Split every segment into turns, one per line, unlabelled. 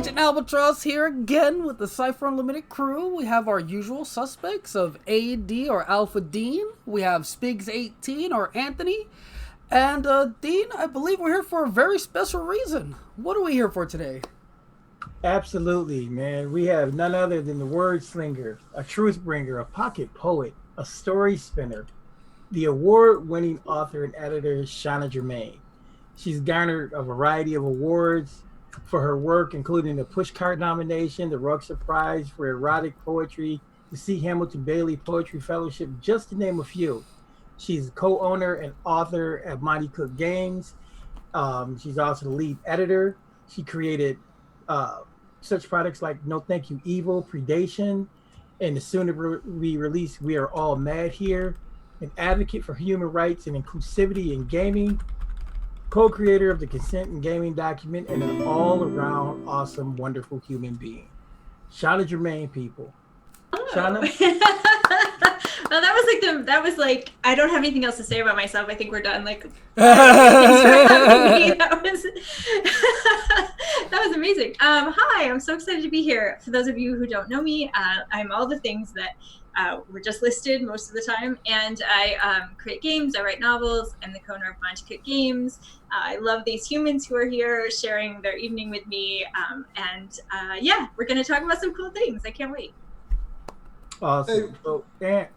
Agent Albatross here again with the Cypher Unlimited crew. We have our usual suspects of AD or Alpha Dean. We have Spigs18 or Anthony. And Dean, I believe we're here for a very special reason. What are we here for today?
Absolutely, man. We have none other than the word slinger, a truth bringer, a pocket poet, a story spinner, the award-winning author and editor Shanna Germain. She's garnered a variety of awards for her work, including the Pushcart nomination, the Rugser Prize for Erotic Poetry, the C. Hamilton Bailey Poetry Fellowship, just to name a few. She's co-owner and author at Monte Games. She's also the lead editor. She created such products like No Thank You Evil, Predation, and the soon to be released We Are All Mad Here, an advocate for human rights and inclusivity in gaming, co-creator of the Consent in Gaming document, and an all-around awesome, wonderful human being. Shanna Germain, people.
Oh.
Shanna?
Well, that was like I don't have anything else to say about myself. I think we're done. Like that was amazing. Hi, I'm so excited to be here. For those of you who don't know me, I'm all the things that were just listed most of the time, and I create games. I write novels. I'm the co-owner of Monte Games. I love these humans who are here sharing their evening with me, yeah, we're going to talk about some cool things. I can't wait.
Awesome. Hey, so, Ant,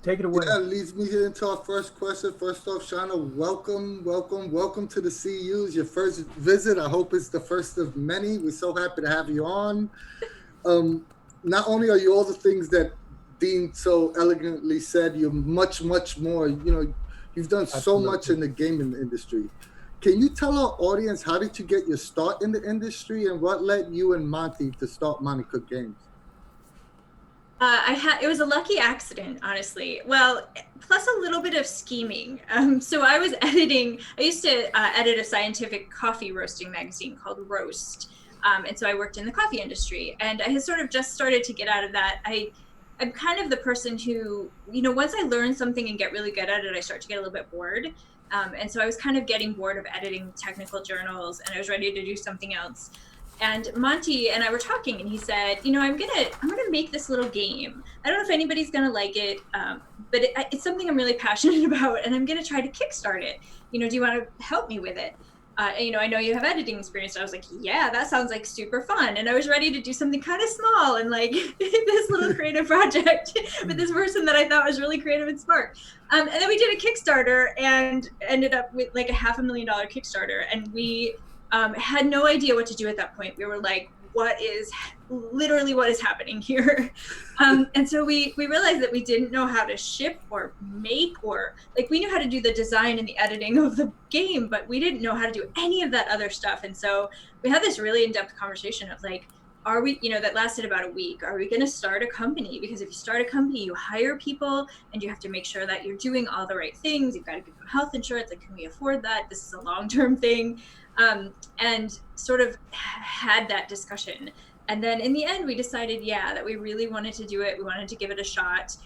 take it away.
Yeah, leads me here into our first question. First off, Shanna, welcome to the CUs. Your first visit. I hope it's the first of many. We're so happy to have you on. Not only are you all the things that Dean so elegantly said, you're much, much more. You know, you've done so much in the gaming industry. Can you tell our audience, how did you get your start in the industry, and what led you and Monte to start Monte Games?
It was a lucky accident, honestly. Well, plus a little bit of scheming. So I was editing. I used to edit a scientific coffee roasting magazine called Roast, and so I worked in the coffee industry. And I had sort of just started to get out of that. I'm kind of the person who, you know, once I learn something and get really good at it, I start to get a little bit bored. And so I was kind of getting bored of editing technical journals, and I was ready to do something else. And Monte and I were talking, and he said, you know, I'm gonna make this little game. I don't know if anybody's gonna like it, but it's something I'm really passionate about, and I'm gonna try to kickstart it. You know, do you want to help me with it? You know, I know you have editing experience. I was like, yeah, that sounds like super fun. And I was ready to do something kind of small and like this little creative project with this person that I thought was really creative and smart. And then we did a Kickstarter and ended up with like a $500,000 Kickstarter, and we had no idea what to do at that point. We were like, what is happening here? And so we realized that we didn't know how to ship or make, or like we knew how to do the design and the editing of the game, but we didn't know how to do any of that other stuff. And so we had this really in-depth conversation of like, are we, you know, that lasted about a week. Are we going to start a company? Because if you start a company, you hire people and you have to make sure that you're doing all the right things. You've got to give them health insurance. Like, can we afford that? This is a long-term thing. And sort of had that discussion. And then in the end, we decided, that we really wanted to do it. We wanted to give it a shot.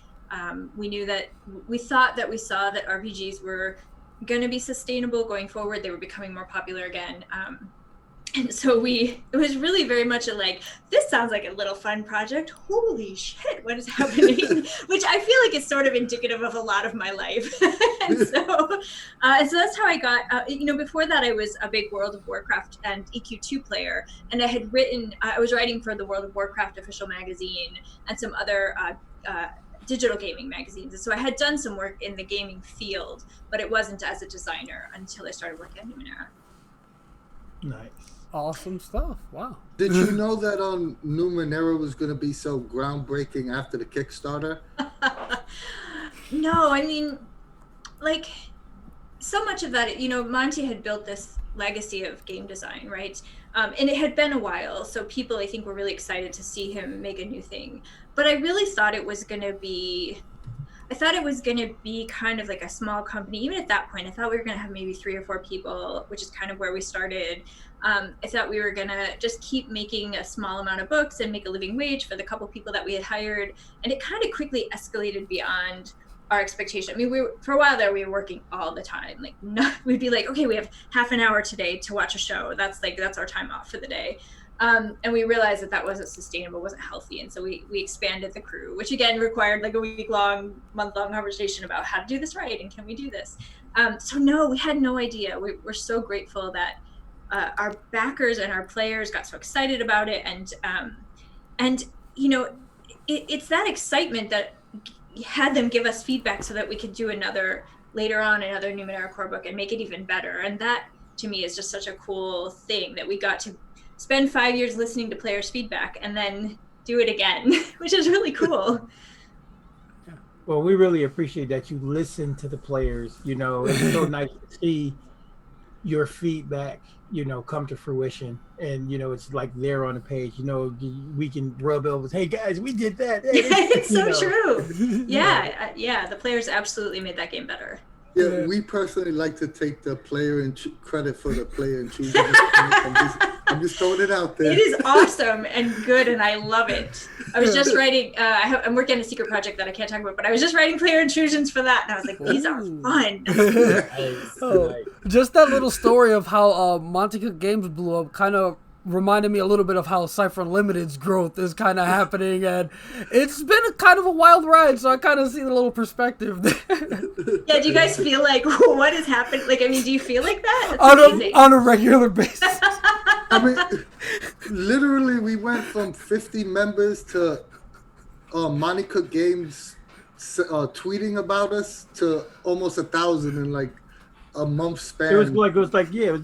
We thought that we saw that RPGs were going to be sustainable going forward. They were becoming more popular again. And so it was really very much a like, this sounds like a little fun project. Holy shit, what is happening? Which I feel like is sort of indicative of a lot of my life. and so that's how I got, before that I was a big World of Warcraft and EQ2 player. And I was writing for the World of Warcraft official magazine and some other digital gaming magazines. And so I had done some work in the gaming field, but it wasn't as a designer until I started working at Luminara.
Nice.
Awesome stuff. Wow.
Did you know that Luminara was going to be so groundbreaking after the Kickstarter?
No, I mean, like, so much of that, you know, Monte had built this legacy of game design, right? And it had been a while, so people, I think, were really excited to see him make a new thing. But I really thought it was going to be kind of like a small company. Even at that point, I thought we were going to have maybe 3 or 4 people, which is kind of where we started. I thought we were going to just keep making a small amount of books and make a living wage for the couple people that we had hired. And it kind of quickly escalated beyond our expectation. I mean, for a while there, we were working all the time. Like, we'd be like, okay, we have half an hour today to watch a show. That's our time off for the day. And we realized that wasn't sustainable, wasn't healthy. And so we expanded the crew, which again required like a week-long, month-long conversation about how to do this right and can we do this. So no, we had no idea. We're so grateful that our backers and our players got so excited about it. And you know, it's that excitement that had them give us feedback so that we could do another Numenera core book and make it even better. And that to me is just such a cool thing that we got to spend 5 years listening to players' feedback and then do it again, which is really cool.
Well, we really appreciate that you listen to the players. You know, it's so nice to see your feedback, you know, come to fruition. And, you know, it's like there on the page, you know, we can rub elbows. Hey, guys, we did that. Hey,
it's so true. Yeah, the players absolutely made that game better.
Yeah, we personally like to take the player and credit for the player and choose. I'm just throwing it out there.
It is awesome and good, and I love it. I was just writing. I'm working on a secret project that I can't talk about, but I was just writing player intrusions for that, and I was like, these are fun.
Just that little story of how Monte Games blew up kind of reminded me a little bit of how Cypher Unlimited's growth is kind of happening, and it's been a kind of a wild ride, so I kind of see the little perspective there.
Yeah, do you guys feel like what is happening? Like, I mean, do you feel like that? That's
on a regular basis.
I mean, literally, we went from 50 members to Monica Games tweeting about us to almost 1,000 in like a month span.
It was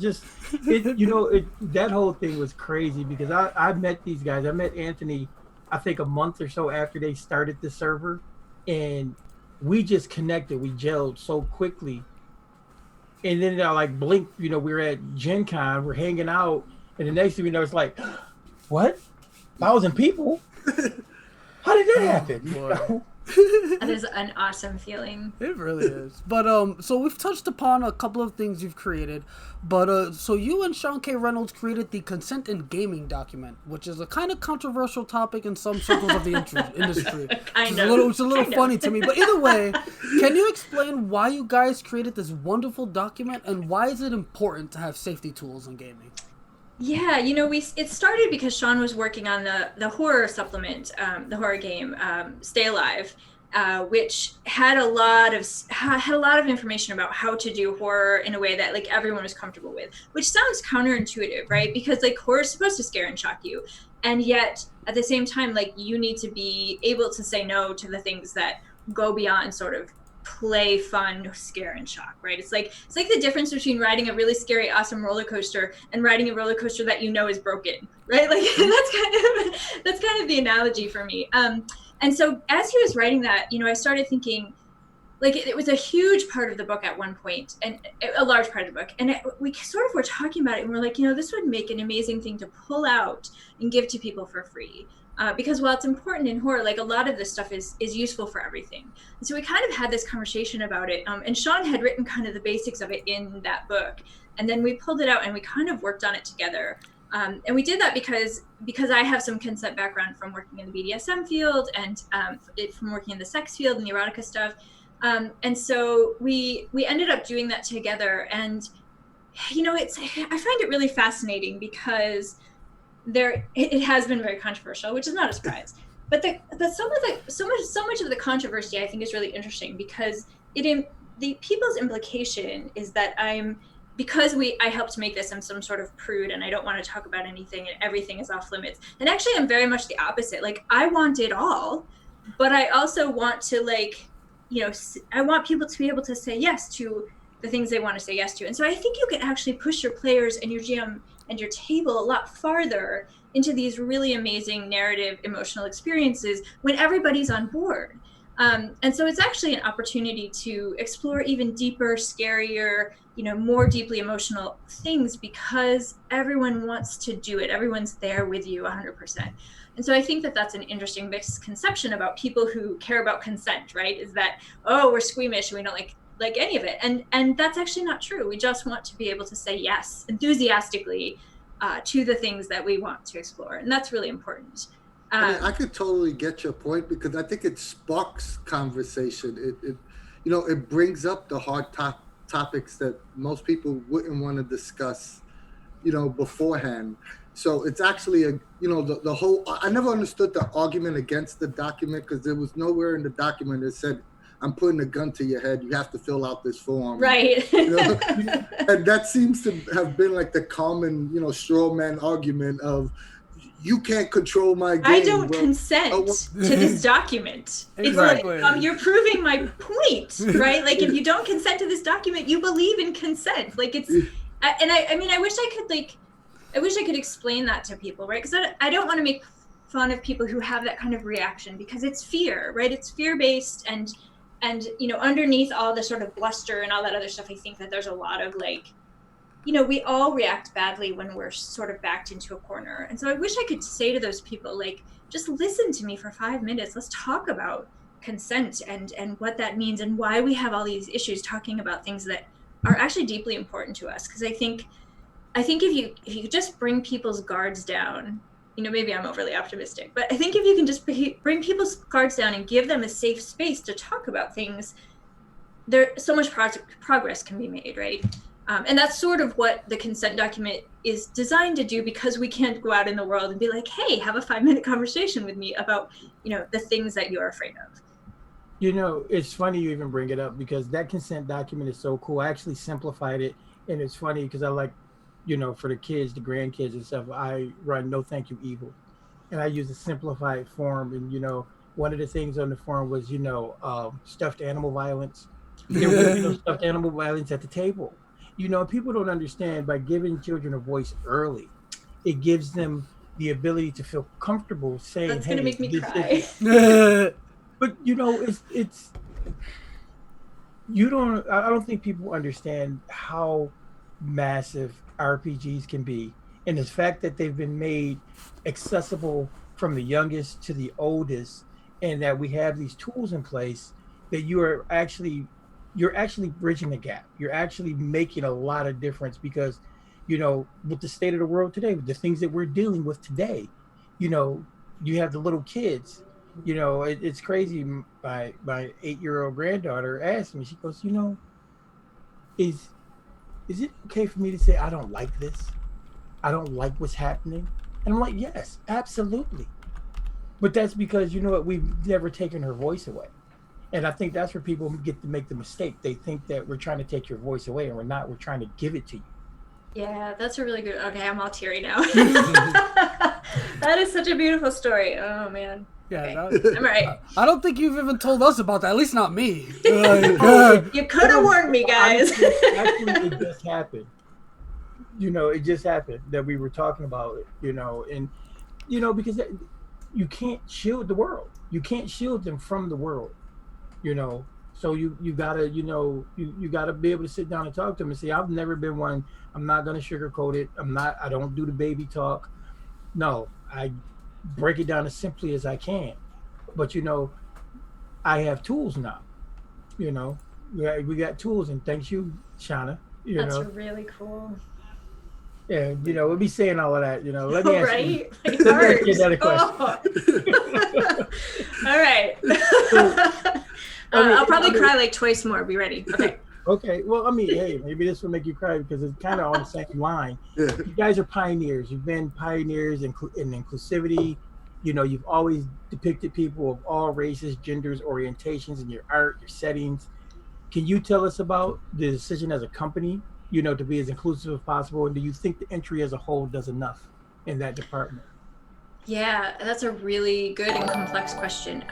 just that whole thing was crazy because I met these guys. I met Anthony, I think a month or so after they started the server, and we just connected. We gelled so quickly, and then I like blinked. You know, we were at Gen Con, we're hanging out, and the next thing we know, it's like, what? 1,000 people? How did that happen?
That is an awesome feeling.
It really is. But so we've touched upon a couple of things you've created, but so you and Sean K. Reynolds created the Consent in Gaming document, which is a kind of controversial topic in some circles of the industry. It's a little funny to me. But either way, can you explain why you guys created this wonderful document and why is it important to have safety tools in gaming?
Yeah, you know, it started because Sean was working on the horror supplement, the horror game, Stay Alive, which had a lot of information about how to do horror in a way that like everyone was comfortable with, which sounds counterintuitive, right? Because like horror is supposed to scare and shock you, and yet at the same time, like you need to be able to say no to the things that go beyond sort of play, fun, scare, and shock, right? It's like the difference between riding a really scary, awesome roller coaster and riding a roller coaster that you know is broken, right? Like that's kind of the analogy for me. And so as he was writing that, you know, I started thinking, like it was a huge part of the book at one point, and a large part of the book, and we sort of were talking about it, and we're like, you know, this would make an amazing thing to pull out and give to people for free. Because while it's important in horror, like a lot of this stuff is useful for everything. And so we kind of had this conversation about it. And Sean had written kind of the basics of it in that book. And then we pulled it out and we kind of worked on it together. And we did that because I have some consent background from working in the BDSM field and from working in the sex field and the erotica stuff. And so we ended up doing that together. And, you know, I find it really fascinating because it has been very controversial, which is not a surprise. But so much of the controversy I think is really interesting because the people's implication is that because I helped make this, I'm some sort of prude and I don't want to talk about anything and everything is off limits. And actually I'm very much the opposite. Like I want it all, but I also want to like, you know, I want people to be able to say yes to the things they want to say yes to. And so I think you can actually push your players and your GM and your table a lot farther into these really amazing narrative, emotional experiences when everybody's on board. And so it's actually an opportunity to explore even deeper, scarier, you know, more deeply emotional things because everyone wants to do it. Everyone's there with you 100%. And so I think that that's an interesting misconception about people who care about consent, right? Is that, oh, we're squeamish and we don't like any of it, and that's actually not true. We just want to be able to say yes enthusiastically to the things that we want to explore, and that's really important.
I mean, I could totally get your point because I think it sparks conversation. It brings up the hard topics that most people wouldn't want to discuss, you know, beforehand. So it's actually the whole. I never understood the argument against the document because there was nowhere in the document that said, "I'm putting a gun to your head. You have to fill out this form."
Right.
And that seems to have been like the common, straw man argument of, you can't control my game.
I don't consent to this document.
Exactly.
It's like, you're proving my point, right? Like, if you don't consent to this document, you believe in consent. Like, it's, and I mean, I wish I could explain that to people, right? Because I don't want to make fun of people who have that kind of reaction, because it's fear, right? It's fear-based, and underneath all the sort of bluster and all that other stuff, I think that there's a lot of like, we all react badly when we're sort of backed into a corner. And so I wish I could say to those people, like, just listen to me for 5 minutes. Let's talk about consent and what that means and why we have all these issues talking about things that are actually deeply important to us. Because I think if you just bring people's guards down, maybe I'm overly optimistic, but I think if you can just bring people's guards down and give them a safe space to talk about things, so much progress can be made, right? And that's sort of what the consent document is designed to do, because we can't go out in the world and be like, hey, have a 5-minute conversation with me about, the things that you're afraid of.
It's funny you even bring it up, because that consent document is so cool. I actually simplified it, and it's funny because I like, for the kids, the grandkids and stuff, I run No Thank You Evil. And I use a simplified form. And, one of the things on the form was, stuffed animal violence. There will be no stuffed animal violence at the table. People don't understand, by giving children a voice early, it gives them the ability to feel comfortable saying,
that's going to make me cry.
But, it's I don't think people understand how massive RPGs can be. And the fact that they've been made accessible from the youngest to the oldest, and that we have these tools in place, that you're actually bridging the gap. You're actually making a lot of difference, because, with the state of the world today, with the things that we're dealing with today, you have the little kids, it's crazy. My 8-year-old granddaughter asked me, she goes, is it okay for me to say, I don't like this? I don't like what's happening? And I'm like, yes, absolutely. But that's because, we've never taken her voice away. And I think that's where people get to make the mistake. They think that we're trying to take your voice away, and we're not. We're trying to give it to you.
Yeah, that's a really good. Okay, I'm all teary now. That is such a beautiful story. Oh man.
Yeah,
okay. I'm all right.
I don't think you've even told us about that. At least not me.
You could have warned me, guys.
Actually, it just happened. It just happened that we were talking about it. And because you can't shield the world. You can't shield them from the world. So you gotta, you gotta be able to sit down and talk to them and say, I've never been one. I'm not gonna sugarcoat it. I don't do the baby talk. No, I break it down as simply as I can. But I have tools now. We got tools, and thanks you, Shanna.
That's really cool.
Yeah, we'll be saying all of that. Let me ask you.
Let me
ask you another question.
Oh. All right. I'll probably cry like twice more. Be ready. Okay.
Okay. Well, hey, maybe this will make you cry, because it's kind of on the same line.
Yeah.
You guys are pioneers. You've been pioneers in inclusivity. You've always depicted people of all races, genders, orientations in your art, your settings. Can you tell us about the decision as a company, to be as inclusive as possible? And do you think the entry as a whole does enough in that department?
Yeah, that's a really good and complex question.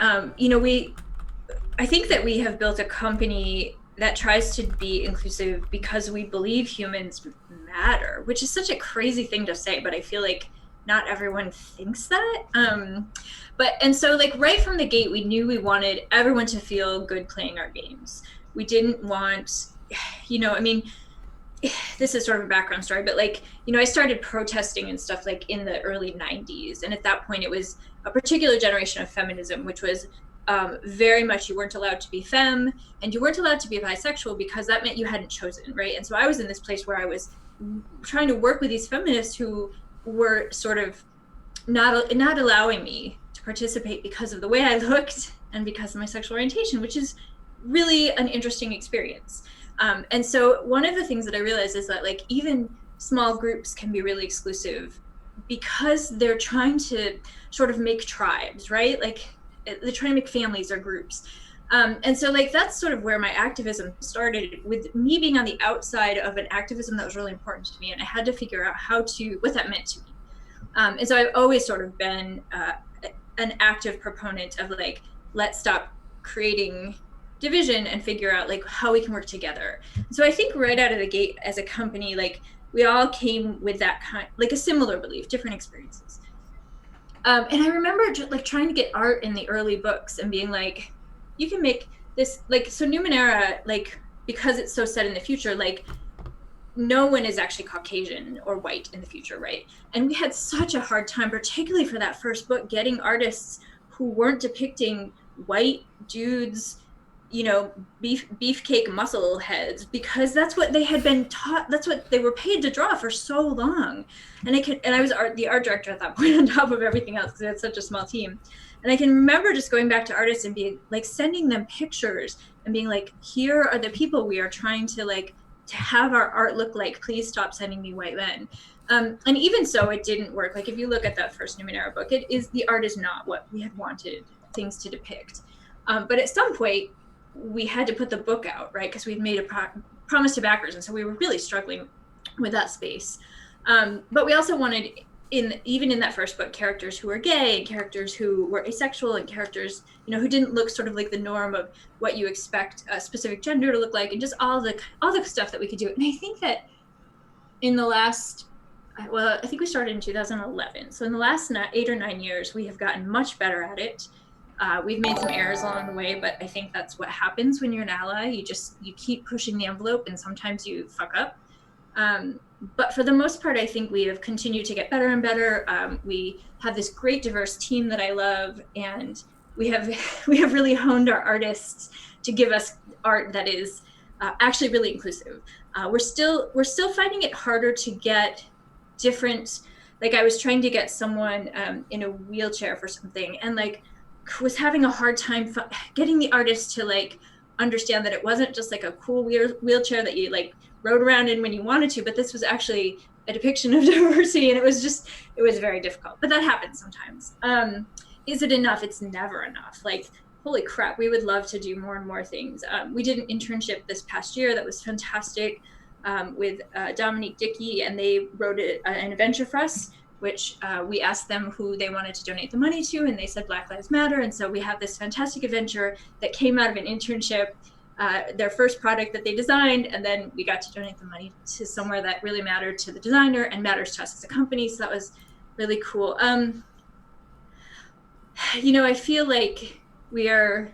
I think that we have built a company that tries to be inclusive because we believe humans matter, which is such a crazy thing to say, but I feel like not everyone thinks that. And so like right from the gate, we knew we wanted everyone to feel good playing our games. We didn't want, this is sort of a background story, but I started protesting and stuff like in the early 90s. And at that point, it was a particular generation of feminism, which was very much you weren't allowed to be femme and you weren't allowed to be bisexual, because that meant you hadn't chosen, right? And so I was in this place where I was trying to work with these feminists who were sort of not allowing me to participate because of the way I looked and because of my sexual orientation, which is really an interesting experience. And so one of the things that I realized is that even small groups can be really exclusive because they're trying to sort of make tribes, right? Like they're trying to make families or groups. And so like that's sort of where my activism started, with me being on the outside of an activism that was really important to me, and I had to figure out what that meant to me. And so I've always sort of been an active proponent of like, let's stop creating division and figure out like how we can work together. So I think right out of the gate as a company, like we all came with that kind, like a similar belief, different experiences. And I remember like trying to get art in the early books and being like, you can make this, like, so Numenera, like, because it's so set in the future, like no one is actually Caucasian or white in the future, right? And we had such a hard time, particularly for that first book, getting artists who weren't depicting white dudes, you know, beefcake muscle heads, because that's what they had been taught. That's what they were paid to draw for so long. And I was the art director at that point on top of everything else, because we had such a small team. And I can remember just going back to artists and being like, sending them pictures and being like, here are the people we are trying to like to have our art look like. Please stop sending me white men. And even so, it didn't work. Like if you look at that first Numenera book, the art is not what we had wanted things to depict. But at some point, we had to put the book out, right? Because we'd made a promise to backers, and so we were really struggling with that space. But we also wanted, even in that first book, characters who were gay, and characters who were asexual, and characters, you know, who didn't look sort of like the norm of what you expect a specific gender to look like, and just all the stuff that we could do. And I think that in the last, well, I think we started in 2011. So in the last 8 or 9 years, we have gotten much better at it. We've made some errors along the way, but I think that's what happens when you're an ally. You keep pushing the envelope, and sometimes you fuck up. But for the most part, I think we have continued to get better and better. We have this great diverse team that I love, and we have really honed our artists to give us art that is actually really inclusive. We're still finding it harder to get different. Like I was trying to get someone in a wheelchair for something, and like was having a hard time getting the artist to like understand that it wasn't just like a cool wheelchair that you like rode around in when you wanted to, but this was actually a depiction of diversity. And it was very difficult, but that happens sometimes. Is it enough? It's never enough. Like, holy crap, we would love to do more and more things. We did an internship this past year that was fantastic with Dominique Dickey, and they wrote an adventure for us, which we asked them who they wanted to donate the money to, and they said Black Lives Matter. And so we have this fantastic adventure that came out of an internship, their first product that they designed, and then we got to donate the money to somewhere that really mattered to the designer and matters to us as a company. So that was really cool. You know, I feel like we are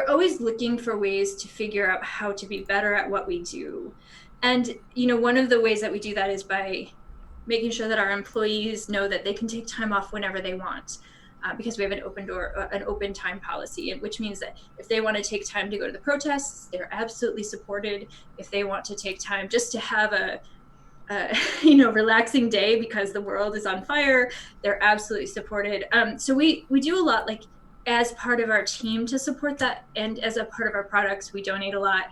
always looking for ways to figure out how to be better at what we do. And, you know, one of the ways that we do that is by making sure that our employees know that they can take time off whenever they want, because we have an open time policy, which means that if they want to take time to go to the protests, they're absolutely supported. If they want to take time just to have a relaxing day because the world is on fire, they're absolutely supported. So we do a lot, like as part of our team to support that, and as a part of our products, we donate a lot.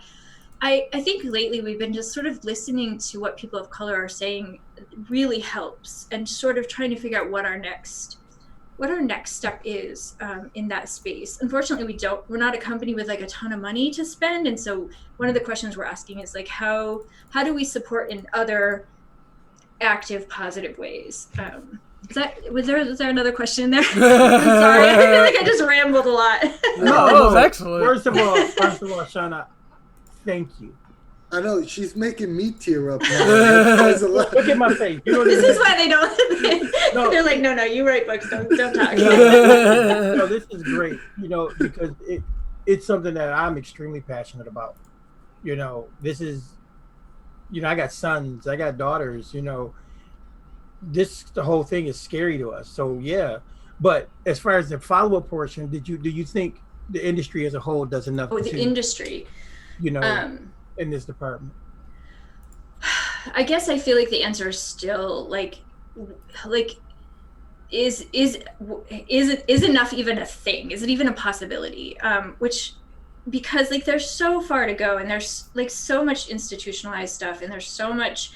I think lately we've been just sort of listening to what people of color are saying really helps, and sort of trying to figure out what our next step is in that space. Unfortunately, we're not a company with like a ton of money to spend. And so one of the questions we're asking is like, how do we support in other active, positive ways? Was there another question there? I'm sorry, I feel like I just rambled a lot.
No, that was excellent.
First of all, Shanna, thank you.
I know, she's making me tear up now.
Look at my face.
This is why they don't. No. They're like, no, you write books, don't talk.
No, this is great. Because it's something that I'm extremely passionate about. This is, I got sons, I got daughters. The whole thing is scary to us. So yeah, but as far as the follow-up portion, do you think the industry as a whole does enough?
The industry.
In this department?
I guess I feel like the answer is still like is enough even a thing? Is it even a possibility? Because like there's so far to go, and there's like so much institutionalized stuff, and there's so much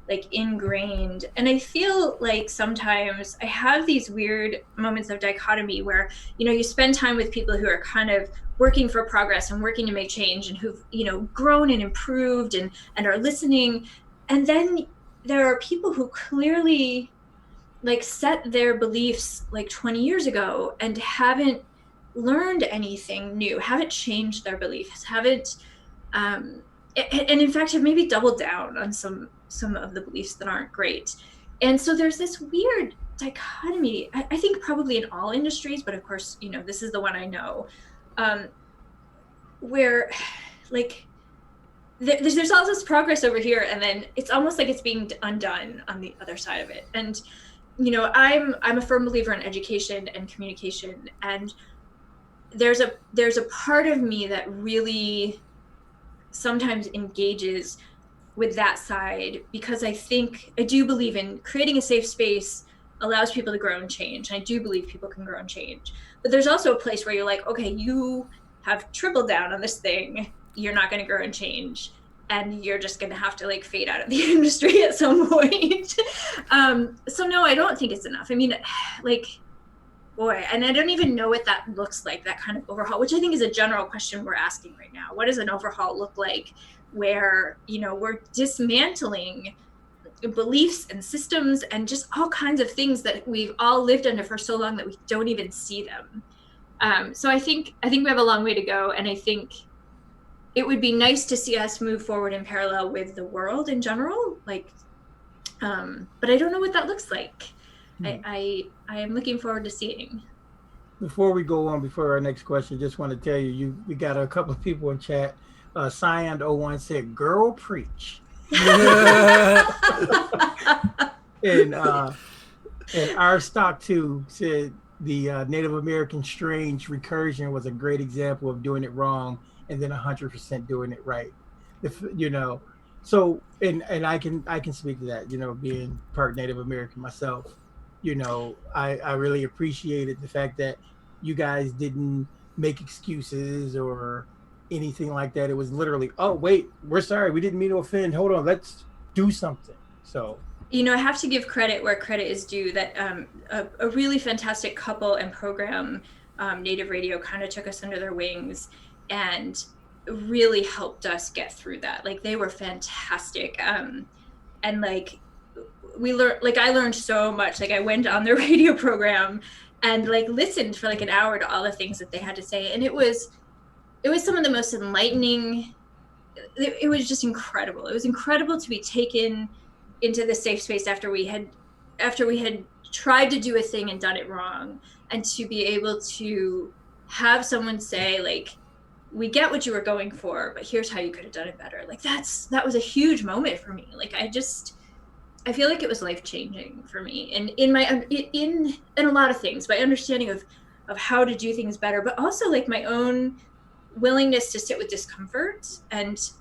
like ingrained. And I feel like sometimes I have these weird moments of dichotomy where, you know, you spend time with people who are kind of working for progress and working to make change and who've, you know, grown and improved and are listening. And then there are people who clearly like set their beliefs like 20 years ago and haven't learned anything new, haven't changed their beliefs, haven't and in fact have maybe doubled down on some of the beliefs that aren't great. And so there's this weird dichotomy, I think probably in all industries, but of course, you know, this is the one I know, where like there's all this progress over here, and then it's almost like it's being undone on the other side of it. And you know, I'm a firm believer in education and communication, and there's a part of me that really sometimes engages with that side, because I do believe in creating a safe space allows people to grow and change. And I do believe people can grow and change. But there's also a place where you're like, okay, you have tripled down on this thing. You're not going to grow and change. And you're just going to have to like fade out of the industry at some point. So no, I don't think it's enough. I mean, like, boy, and I don't even know what that looks like, that kind of overhaul, which I think is a general question we're asking right now. What does an overhaul look like where, you know, we're dismantling beliefs and systems and just all kinds of things that we've all lived under for so long that we don't even see them. So I think we have a long way to go, and I think it would be nice to see us move forward in parallel with the world in general, like, but I don't know what that looks like. I am looking forward to seeing.
Before we go on, before our next question, just want to tell you, we got a couple of people in chat. Cyan01 said, "Girl, preach." And our stock too said the Native American strange recursion was a great example of doing it wrong and then 100% doing it right. You know, so and I can speak to that. You know, being part Native American myself, you know, I really appreciated the fact that you guys didn't make excuses or anything like that. It was literally, oh wait, we're sorry, we didn't mean to offend. Hold on, let's do something. So,
you know, I have to give credit where credit is due. That a really fantastic couple and program, Native Radio, kind of took us under their wings and really helped us get through that. Like, they were fantastic, and like we learned, like I learned so much. Like, I went on their radio program and like listened for like an hour to all the things that they had to say, and it was some of the most enlightening. It was just incredible. It was incredible to be taken into the safe space after we had tried to do a thing and done it wrong, and to be able to have someone say, like, we get what you were going for, but here's how you could have done it better. Like, that was a huge moment for me. Like, I feel like it was life-changing for me, and in a lot of things, my understanding of how to do things better, but also like my own willingness to sit with discomfort and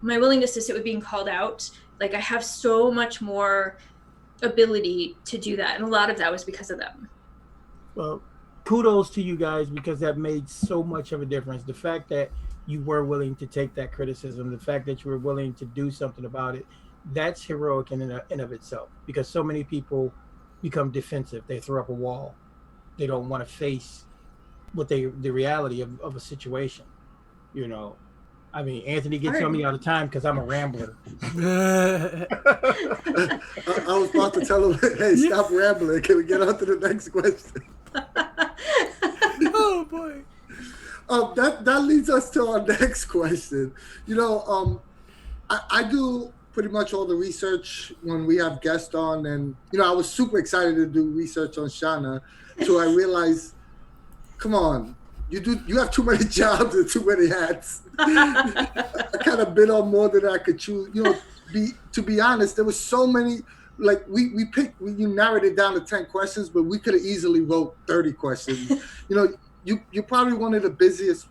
my willingness to sit with being called out. Like, I have so much more ability to do that, and a lot of that was because of them.
Well, kudos to you guys, because that made so much of a difference. The fact that you were willing to take that criticism, the fact that you were willing to do something about it, that's heroic in and of itself, because so many people become defensive. They throw up a wall. They don't want to face the reality of a situation. You know, I mean, Anthony gets on me all the time because I'm a rambler.
I was about to tell him, hey, stop rambling. Can we get on to the next question?
Oh boy.
That leads us to our next question. You know, I do pretty much all the research when we have guests on, and you know, I was super excited to do research on Shanna, so I realized, come on, you have too many jobs and too many hats. I kind of bid on more than I could choose. You know, to be honest, there was so many. Like you narrowed it down to 10 questions, but we could have easily wrote 30 questions. You know, you're probably one of the busiest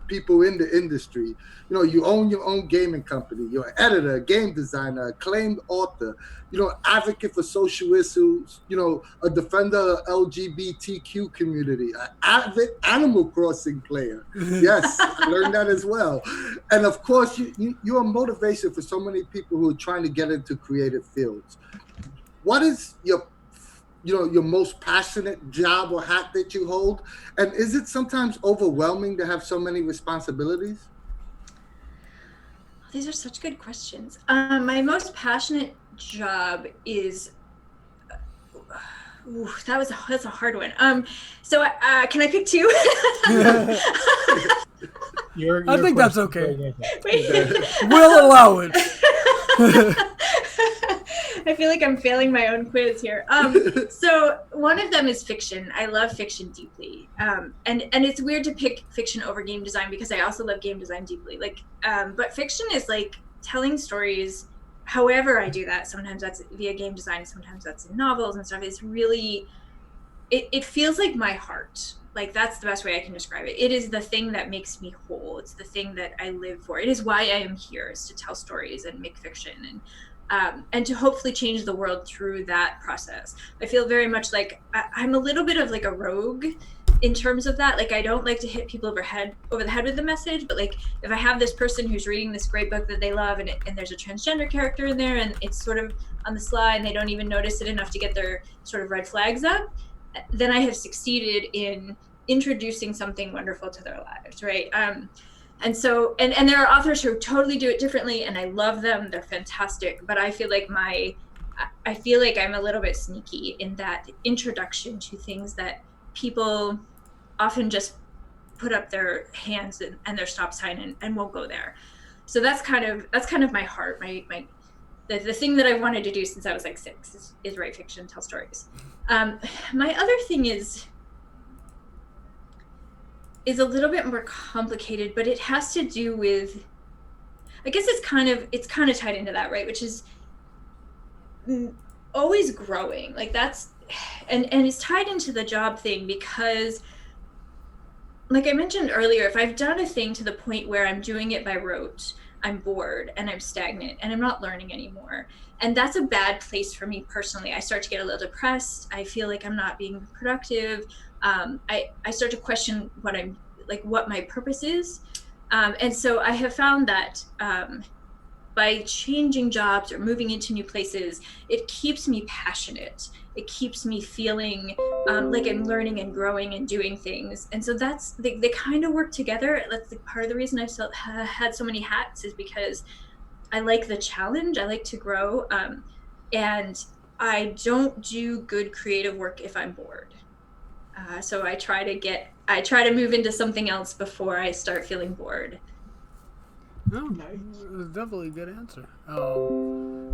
people in the industry. You know, you own your own gaming company. You're an editor, game designer, acclaimed author. You know, advocate for social issues. You know, a defender of LGBTQ community, an avid Animal Crossing player. Yes, I learned that as well. And of course, you're a motivation for so many people who are trying to get into creative fields. What is your most passionate job or hat that you hold? And is it sometimes overwhelming to have so many responsibilities?
These are such good questions. My most passionate job is, that's a hard one. So can I pick two?
I think that's okay.
Wait.
We'll allow it.
I feel like I'm failing my own quiz here. So one of them is fiction. I love fiction deeply. And it's weird to pick fiction over game design because I also love game design deeply. But fiction is like telling stories. However I do that, sometimes that's via game design, sometimes that's in novels and stuff. It's really, it feels like my heart. Like that's the best way I can describe it. It is the thing that makes me whole. It's the thing that I live for. It is why I am here, is to tell stories and make fiction and to hopefully change the world through that process. I feel very much like I'm a little bit of like a rogue in terms of that. Like I don't like to hit people over the head with the message, but like if I have this person who's reading this great book that they love and there's a transgender character in there and it's sort of on the sly and they don't even notice it enough to get their sort of red flags up, then I have succeeded in introducing something wonderful to their lives, right? And so, and there are authors who totally do it differently, and I love them. They're fantastic. But I feel like I'm a little bit sneaky in that introduction to things that people often just put up their hands and their stop sign and won't go there. So that's kind of my heart. The thing that I wanted to do since I was like 6 is write fiction, tell stories. My other thing is a little bit more complicated, but it has to do with, I guess it's kind of tied into that, right? Which is always growing. Like that's, and it's tied into the job thing because, like I mentioned earlier, if I've done a thing to the point where I'm doing it by rote, I'm bored and I'm stagnant and I'm not learning anymore. And that's a bad place for me personally. I start to get a little depressed. I feel like I'm not being productive. I start to question what my purpose is. And so I have found that by changing jobs or moving into new places, it keeps me passionate. It keeps me feeling like I'm learning and growing and doing things. And so that's, they kind of work together. That's part of the reason I've had so many hats is because I like the challenge. I like to grow. And I don't do good creative work if I'm bored. So I try to move into something else before I start feeling bored.
No, nice. Definitely a good answer.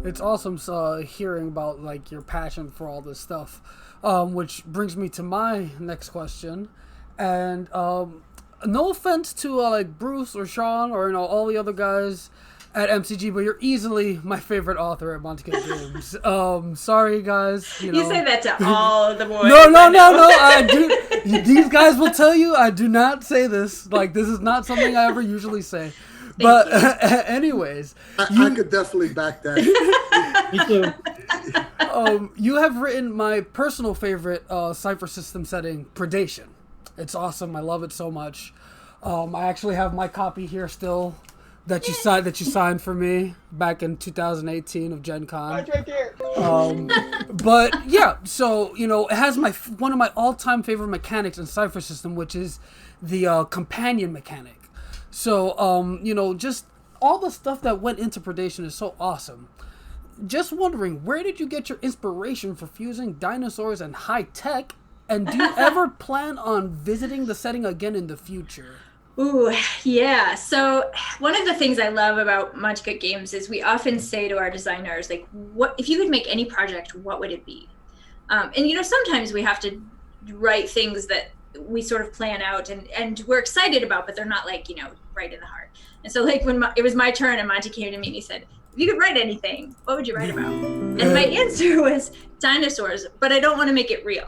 It's awesome hearing about like your passion for all this stuff, which brings me to my next question. And no offense to like Bruce or Sean or all the other guys at MCG, but you're easily my favorite author at Monte Games. Sorry guys. You
say that to all the boys.
No. I do. These guys will tell you I do not say this. Like this is not something I ever usually say. But anyways,
I could definitely back that.
Me too.
You have written my personal favorite Cypher system setting, Predation. It's awesome. I love it so much. I actually have my copy here still that you signed for me back in 2018 of Gen Con.
It's right there.
But yeah, so it has one of my all-time favorite mechanics in Cypher system, which is the companion mechanic. So, just all the stuff that went into Predation is so awesome. Just wondering, where did you get your inspiration for fusing dinosaurs and high tech? And do you ever plan on visiting the setting again in the future?
Ooh, yeah. So one of the things I love about Monte Games is we often say to our designers, like, what if you could make any project, what would it be? And sometimes we have to write things that we sort of plan out and we're excited about, but they're not like, right in the heart. And so like when it was my turn and Monte came to me and he said, you could write anything, what would you write about? And my answer was dinosaurs, but I don't want to make it real.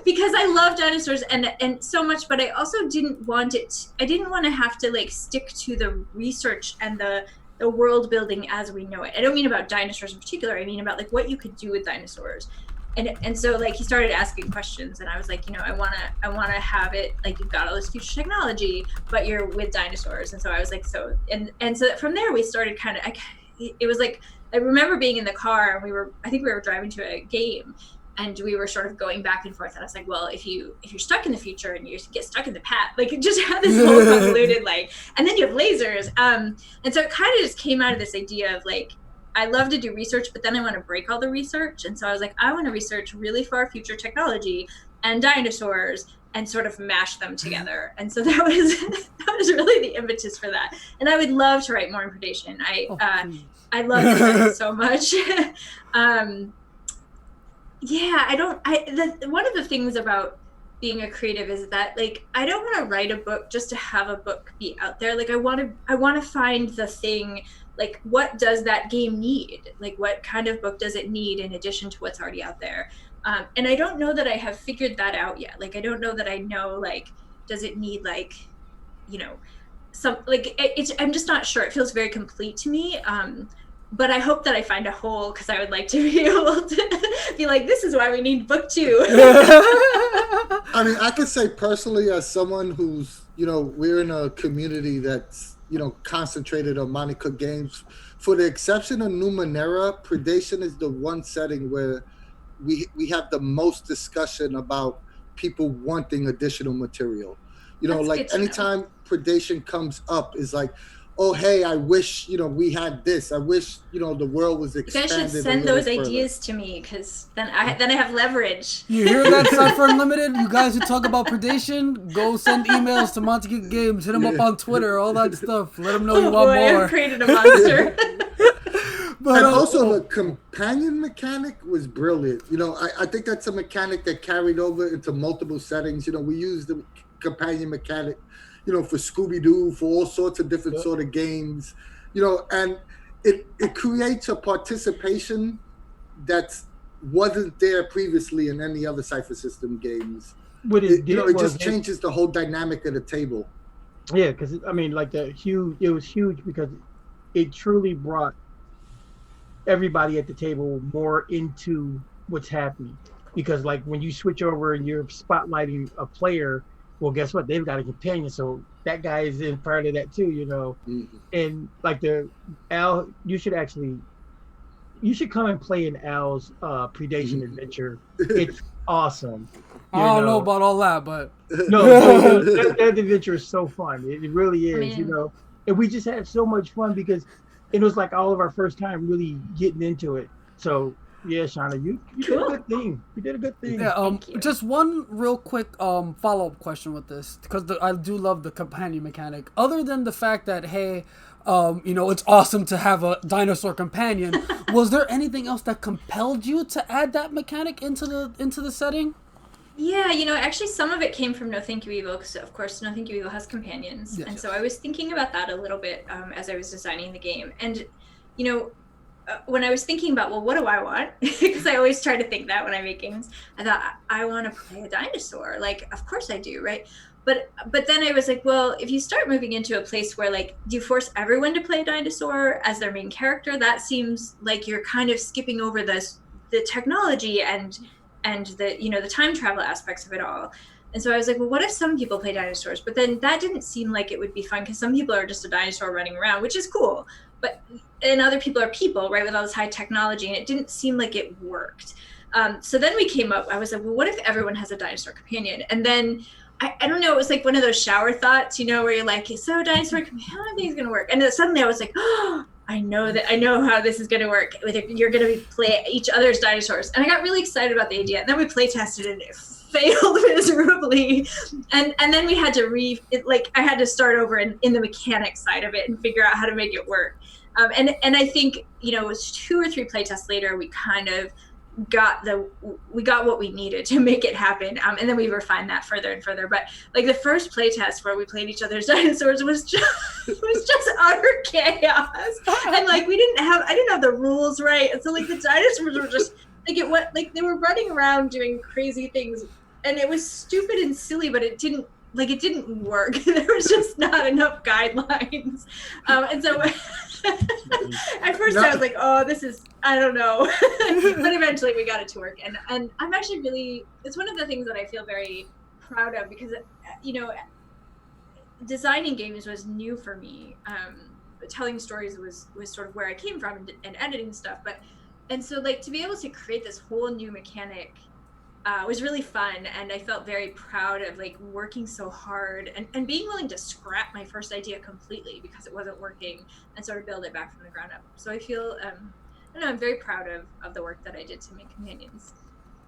Because I love dinosaurs and so much, but I also didn't want to have to like stick to the research and the world building as we know it. I don't mean about dinosaurs in particular. I mean about like what you could do with dinosaurs. And so like he started asking questions, and I was like, I wanna have it like you've got all this future technology, but you're with dinosaurs. And so I was like, so from there we started kind of. It was like I remember being in the car, and I think we were driving to a game, and we were sort of going back and forth. And I was like, well, if you're stuck in the future and you get stuck in the past, like it just had this whole convoluted like, and then you have lasers. And so it kind of just came out of this idea of like, I love to do research, but then I want to break all the research. And so I was like, I want to research really far future technology and dinosaurs and sort of mash them together. And so that was really the impetus for that. And I would love to write more in Predation. I love it so much. One of the things about being a creative is that like I don't want to write a book just to have a book be out there. Like I want to find the thing. Like, what does that game need? Like, what kind of book does it need in addition to what's already out there? And I don't know that I have figured that out yet. Like, I don't know that I know, like, does it need, like, some, like, I'm just not sure. It feels very complete to me. But I hope that I find a hole, because I would like to be able to be like, this is why we need book 2.
I mean, I could say personally, as someone who's, we're in a community that's, concentrated on Monte games. For the exception of Luminara, Predation is the one setting where we have the most discussion about people wanting additional material.
That's
like anytime Predation comes up is like, oh, hey, I wish, we had this. I wish, the world was expanded.
You guys should send those ideas to me, because then I have leverage.
You hear that, Cypher Unlimited? You guys who talk about Predation, go send emails to Monte Games. Hit them up on Twitter, all that stuff. Let them know you want more.
I've created a monster.
But also, the companion mechanic was brilliant. I think that's a mechanic that carried over into multiple settings. We use the companion mechanic for Scooby-Doo, for all sorts of different sort of games, and it creates a participation that wasn't there previously in any other Cypher System games.
What it did
it just changes the whole dynamic of the table.
Yeah, because I mean, like it was huge because it truly brought everybody at the table more into what's happening. Because like when you switch over and you're spotlighting a player, well, guess what? They've got a companion, so that guy is in part of that too, Mm-hmm. And like Al, you should come and play in Al's Predation adventure. It's awesome.
I don't know about all that, but
no, that adventure is so fun. It really is, And we just had so much fun because it was like all of our first time really getting into it. So. Yeah, Shanna, you did a good thing. You did a good thing.
Yeah, just one real quick follow-up question with this, because I do love the companion mechanic. Other than the fact that, hey, it's awesome to have a dinosaur companion, was there anything else that compelled you to add that mechanic into the setting?
Yeah, actually some of it came from No Thank You Evil, because of course No Thank You Evil has companions. Yes. And so I was thinking about that a little bit as I was designing the game. And, when I was thinking about, well, what do I want? Because I always try to think that when I make games. I thought, I want to play a dinosaur. Like, of course I do, right? But then I was like, well, if you start moving into a place where, like, do you force everyone to play a dinosaur as their main character? That seems like you're kind of skipping over the technology and the, the time travel aspects of it all. And so I was like, well, what if some people play dinosaurs? But then that didn't seem like it would be fun, because some people are just a dinosaur running around, which is cool. And other people are people, right, with all this high technology, and it didn't seem like it worked. So then we came up, I was like, well, what if everyone has a dinosaur companion? And then, I don't know, it was like one of those shower thoughts, where you're like, so dinosaur companion, how do you think it's going to work? And then suddenly I was like, oh, I know how this is going to work. You're going to play each other's dinosaurs. And I got really excited about the idea. And then we play tested and it failed miserably. And then we had to I had to start over in the mechanics side of it and figure out how to make it work. And I think, it was 2 or 3 playtests later, we kind of we got what we needed to make it happen, and then we refined that further and further. But like the first play test where we played each other's dinosaurs was just utter chaos, and like I didn't have the rules right, and so like the dinosaurs were just like they were running around doing crazy things, and it was stupid and silly, but it didn't work. There was just not enough guidelines, and so at first I was like, oh, this is, I don't know. But eventually we got it to work. And I'm actually really, it's one of the things that I feel very proud of, because, designing games was new for me. Telling stories was sort of where I came from, and editing stuff. And so like to be able to create this whole new mechanic was really fun, and I felt very proud of like working so hard and being willing to scrap my first idea completely because it wasn't working, and sort of build it back from the ground up. So I feel I don't know, I'm very proud of the work that I did to make Companions.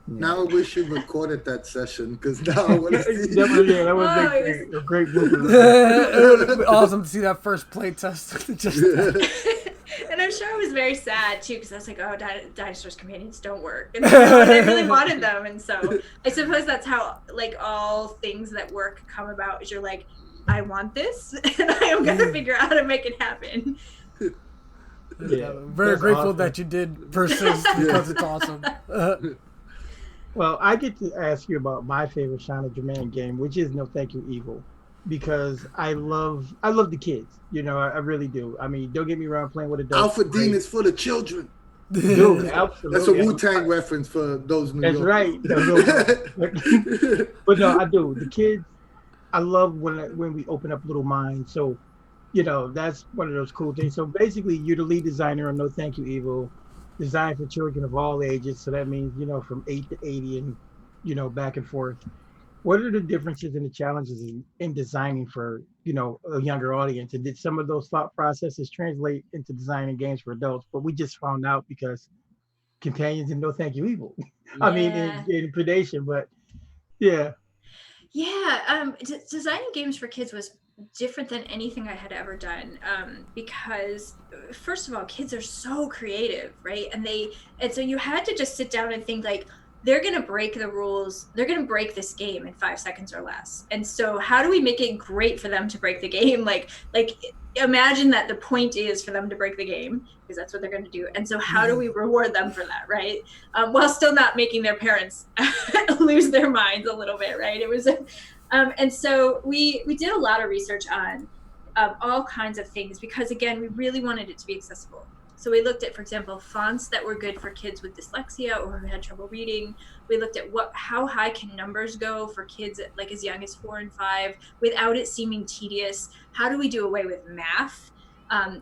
Now I wish you recorded that session, because now I want to see.
Yeah, that was a great movie.
It would be awesome to see that first play test.
And I'm sure I was very sad too, because I was like, oh, Dinosaurs Companions don't work, and I really wanted them. And so I suppose that's how like all things that work come about, is you're like, I want this, and I am gonna figure out how to make it happen.
Yeah, very grateful awesome that you did persist, because it's awesome.
Well, I get to ask you about my favorite Shanna Germain game, which is No Thank You Evil, because I love the kids. I really do. I mean, don't get me wrong, playing with adults.
Alpha Dean is for the children.
Dude, absolutely.
That's a Wu-Tang reference for those New Yorkers.
That's right. But no, I do. The kids, I love when we open up little minds. So, that's one of those cool things. So basically, you're the lead designer on No Thank You Evil, designed for children of all ages. So that means, from 8 to 80 and, back and forth. What are the differences and the challenges in designing for, a younger audience? And did some of those thought processes translate into designing games for adults? But we just found out, because Companions and No Thank You Evil. I mean, in Predation, but yeah.
Yeah, designing games for kids was different than anything I had ever done, because first of all, kids are so creative, right? And so you had to just sit down and think like, they're going to break the rules. They're going to break this game in 5 seconds or less. And so how do we make it great for them to break the game? Like imagine that the point is for them to break the game, because that's what they're going to do. And so how do we reward them for that, right? While still not making their parents lose their minds a little bit, right? It was, and so we did a lot of research on all kinds of things, because again, we really wanted it to be accessible. So we looked at, for example, fonts that were good for kids with dyslexia or who had trouble reading. We looked at how high can numbers go for kids like as young as 4 and 5 without it seeming tedious. How do we do away with math?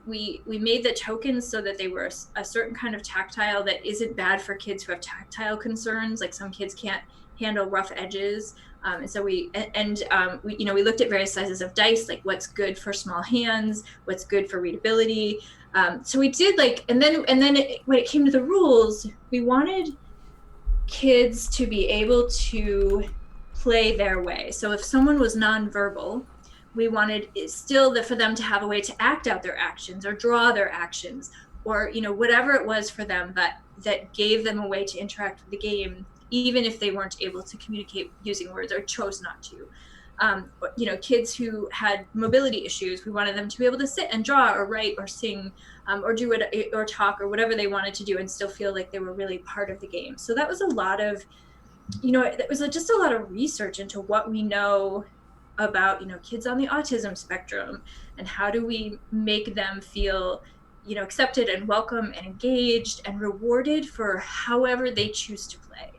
We made the tokens so that they were a certain kind of tactile that isn't bad for kids who have tactile concerns. Like some kids can't handle rough edges. And so we looked at various sizes of dice, like what's good for small hands, what's good for readability. So we did and then when it came to the rules, we wanted kids to be able to play their way. So if someone was nonverbal, we wanted for them to have a way to act out their actions or draw their actions, or whatever it was for them that gave them a way to interact with the game, even if they weren't able to communicate using words or chose not to. Kids who had mobility issues, we wanted them to be able to sit and draw or write or sing or do it or talk or whatever they wanted to do and still feel like they were really part of the game. So that was a lot of, it was just a lot of research into what we know about, kids on the autism spectrum, and how do we make them feel, accepted and welcome and engaged and rewarded for however they choose to play.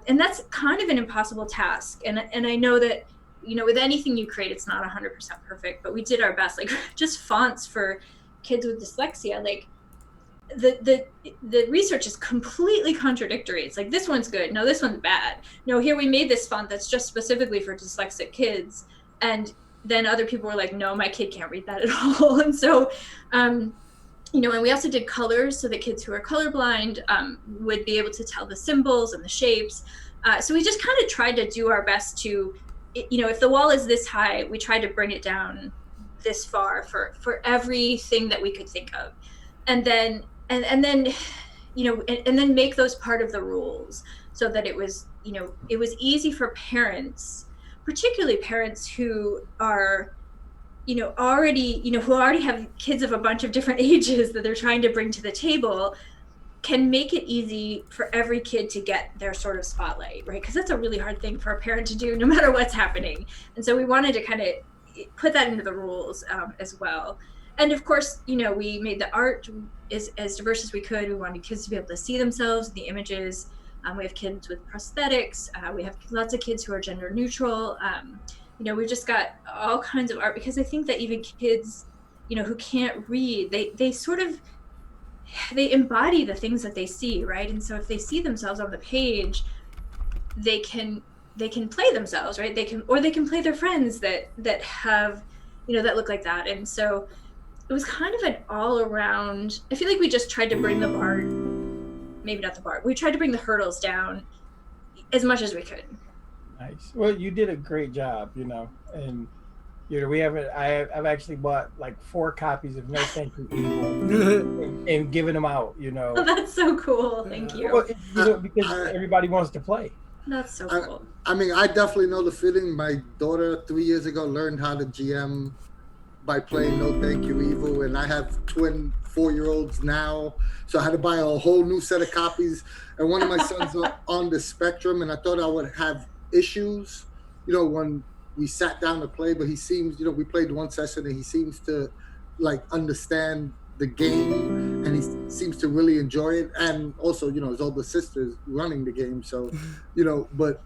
And that's kind of an impossible task. And I know that, with anything you create, it's not 100% perfect, but we did our best. Like just fonts for kids with dyslexia, like the research is completely contradictory. It's like, this one's good. No, this one's bad. No, here we made this font that's just specifically for dyslexic kids. And then other people were like, no, my kid can't read that at all. And so, and we also did colors so that kids who are colorblind would be able to tell the symbols and the shapes. So we just kind of tried to do our best to, if the wall is this high, we tried to bring it down this far for everything that we could think of. And then, and then make those part of the rules so that it was easy for parents, particularly parents who are who already have kids of a bunch of different ages that they're trying to bring to the table, can make it easy for every kid to get their sort of spotlight, right? Because that's a really hard thing for a parent to do no matter what's happening. And so we wanted to kind of put that into the rules as well. And of course, we made the art as diverse as we could. We wanted kids to be able to see themselves in the images. We have kids with prosthetics. We have lots of kids who are gender neutral. We've just got all kinds of art, because I think that even kids, who can't read, they embody the things that they see, right? And so if they see themselves on the page, they can play themselves, right? They can play their friends that have, that look like that. And so it was kind of an all around, I feel like we just tried to bring the bar, maybe not the bar, we tried to bring the hurdles down as much as we could.
Nice. Well, you did a great job, and I've actually bought like 4 copies of No Thank You Evil and given them out,
Oh, that's so cool. Thank you.
Well, because everybody wants to play.
That's so cool.
I mean, I definitely know the feeling. My daughter 3 years ago learned how to GM by playing No Thank You Evil, and I have twin 4-year-olds now, so I had to buy a whole new set of copies. And one of my sons are on the spectrum, and I thought I would have issues, when we sat down to play, but he seems, we played one session and he seems to like understand the game, and he seems to really enjoy it. And also, his older sister's running the game. So, but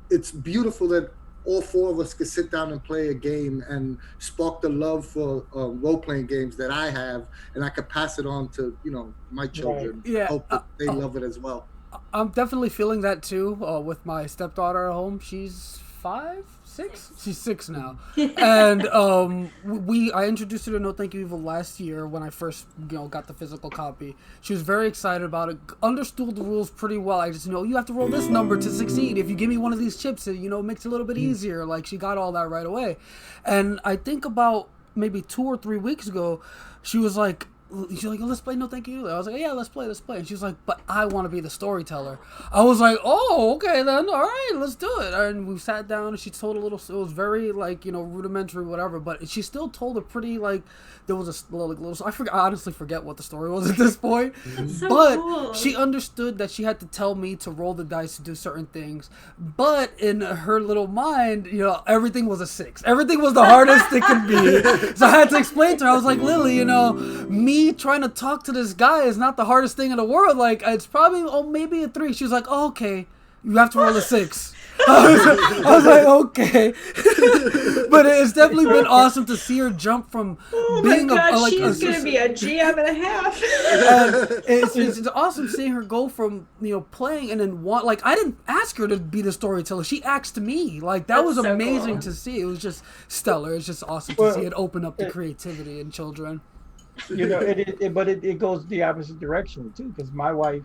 it's beautiful that all 4 of us could sit down and play a game and spark the love for role-playing games that I have, and I could pass it on to, my children.
Right. Yeah.
Hope that they love it as well.
I'm definitely feeling that too with my stepdaughter at home. She's 5, 6? She's 6 now. And I introduced her to No Thank You Evil last year when I first got the physical copy. She was very excited about it, understood the rules pretty well. I just you have to roll this number to succeed. If you give me one of these chips, it makes it a little bit easier. Like, she got all that right away. And I think about maybe 2 or 3 weeks ago, she was like, let's play No Thank You. I was like, yeah, let's play. And she's like, but I want to be the storyteller. I was like, oh, okay then, all right, let's do it. And we sat down, and she told it was very rudimentary, whatever, but she still told a pretty there was a little I honestly forget what the story was at this point.
That's so
but
cool.
She understood that she had to tell me to roll the dice to do certain things. But in her little mind, everything was a 6. Everything was the hardest it could be. So I had to explain to her. I was like, Lily, me trying to talk to this guy is not the hardest thing in the world. Like, it's probably maybe a 3. She was like, oh, okay, you have to roll a 6. I was like, okay. But it's definitely been awesome to see her jump from being
she's gonna be a GM and a half.
It's awesome seeing her go from playing and then I didn't ask her to be the storyteller. She asked me. That was so amazing to see. It was just stellar. It's just awesome to see it open up the creativity in children.
It goes the opposite direction too, because my wife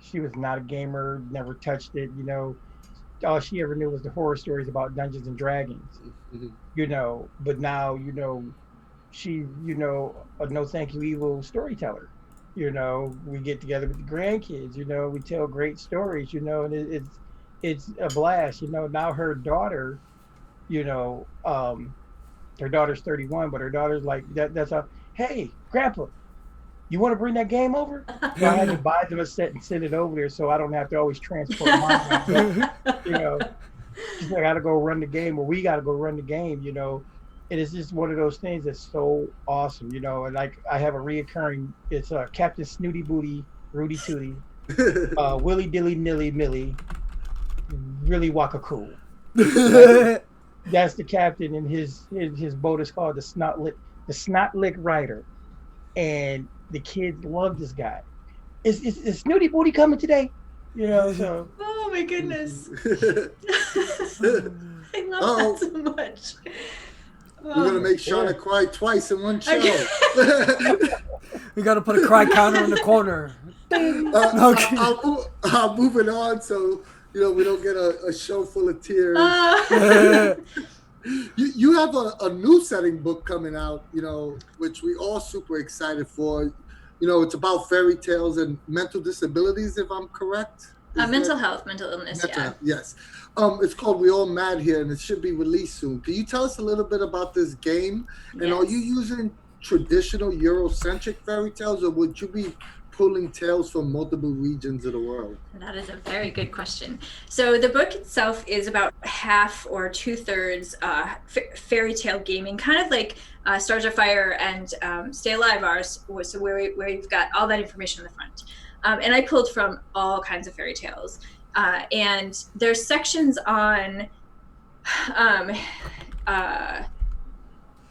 she was not a gamer, never touched it. All she ever knew was the horror stories about Dungeons and Dragons. But now she a No Thank You Evil storyteller. We get together with the grandkids. We tell great stories. And it's a blast. Now her daughter, her daughter's 31, but her daughter's like that. That's a hey, Grandpa, you want to bring that game over? So I had to buy them a set and send it over there, so I don't have to always transport mine. She's like, I got to go run the game, or we got to go run the game. It is just one of those things that's so awesome. And I have a reoccurring. It's Captain Snooty Booty, Rudy Tooty, Willy Dilly Nilly Millie, really Waka Cool. That's the captain, and his boat is called the Snot Lick Rider, and the kids love this guy. Is Snooty Booty coming today? So.
Oh my goodness! I love that so much.
We're gonna make Shanna cry twice in one show.
We gotta put a cry counter in the corner.
Okay. I'll move it on so we don't get a show full of tears. You have a new setting book coming out, which we all super excited for. it's about fairy tales and mental disabilities, if I'm correct.
Mental health, mental illness,
mental
yeah.
health, yes. It's called We All Mad Here, and it should be released soon. Can you tell us a little bit about this game? And
Yes.
are you using traditional Eurocentric fairy tales, or would you be pulling tales from multiple regions of the world?
That is a very good question. So the book itself is about half or 2/3 fairy tale gaming, kind of like Stars of Fire and Stay Alive are, so where you've got all that information on the front. And I pulled from all kinds of fairy tales. And there's sections on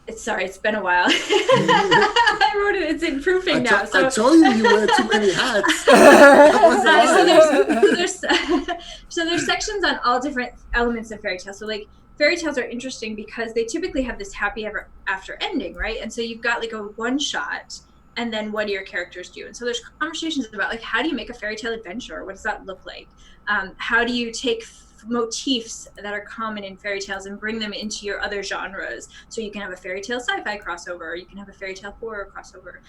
it's been a while. I wrote it. It's improving now.
I told you wear too many hats.
So there's sections on all different elements of fairy tales. So like fairy tales are interesting because they typically have this happy ever after ending, right? And so you've got like a one shot, and then what do your characters do? And so there's conversations about like, how do you make a fairy tale adventure? What does that look like? How do you take motifs that are common in fairy tales and bring them into your other genres? So you can have a fairy tale sci-fi crossover, or you can have a fairy tale horror crossover.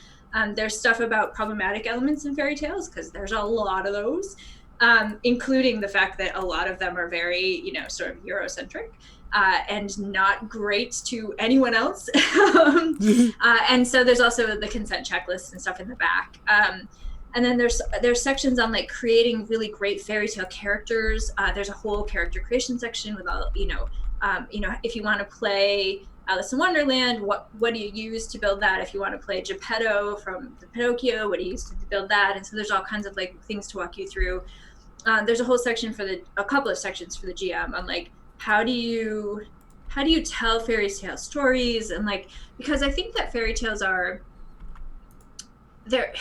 There's stuff about problematic elements in fairy tales, because there's a lot of those, including the fact that a lot of them are very, sort of Eurocentric. And not great to anyone else. And so there's also the consent checklist and stuff in the back. And then there's sections on like creating really great fairy tale characters. There's a whole character creation section with all, if you want to play Alice in Wonderland, what do you use to build that? If you want to play Geppetto from the Pinocchio, what do you use to build that? And so there's all kinds of like things to walk you through. There's a whole section a couple of sections for the GM on like, how do you tell fairy tale stories? And like, because I think that fairy tales are there,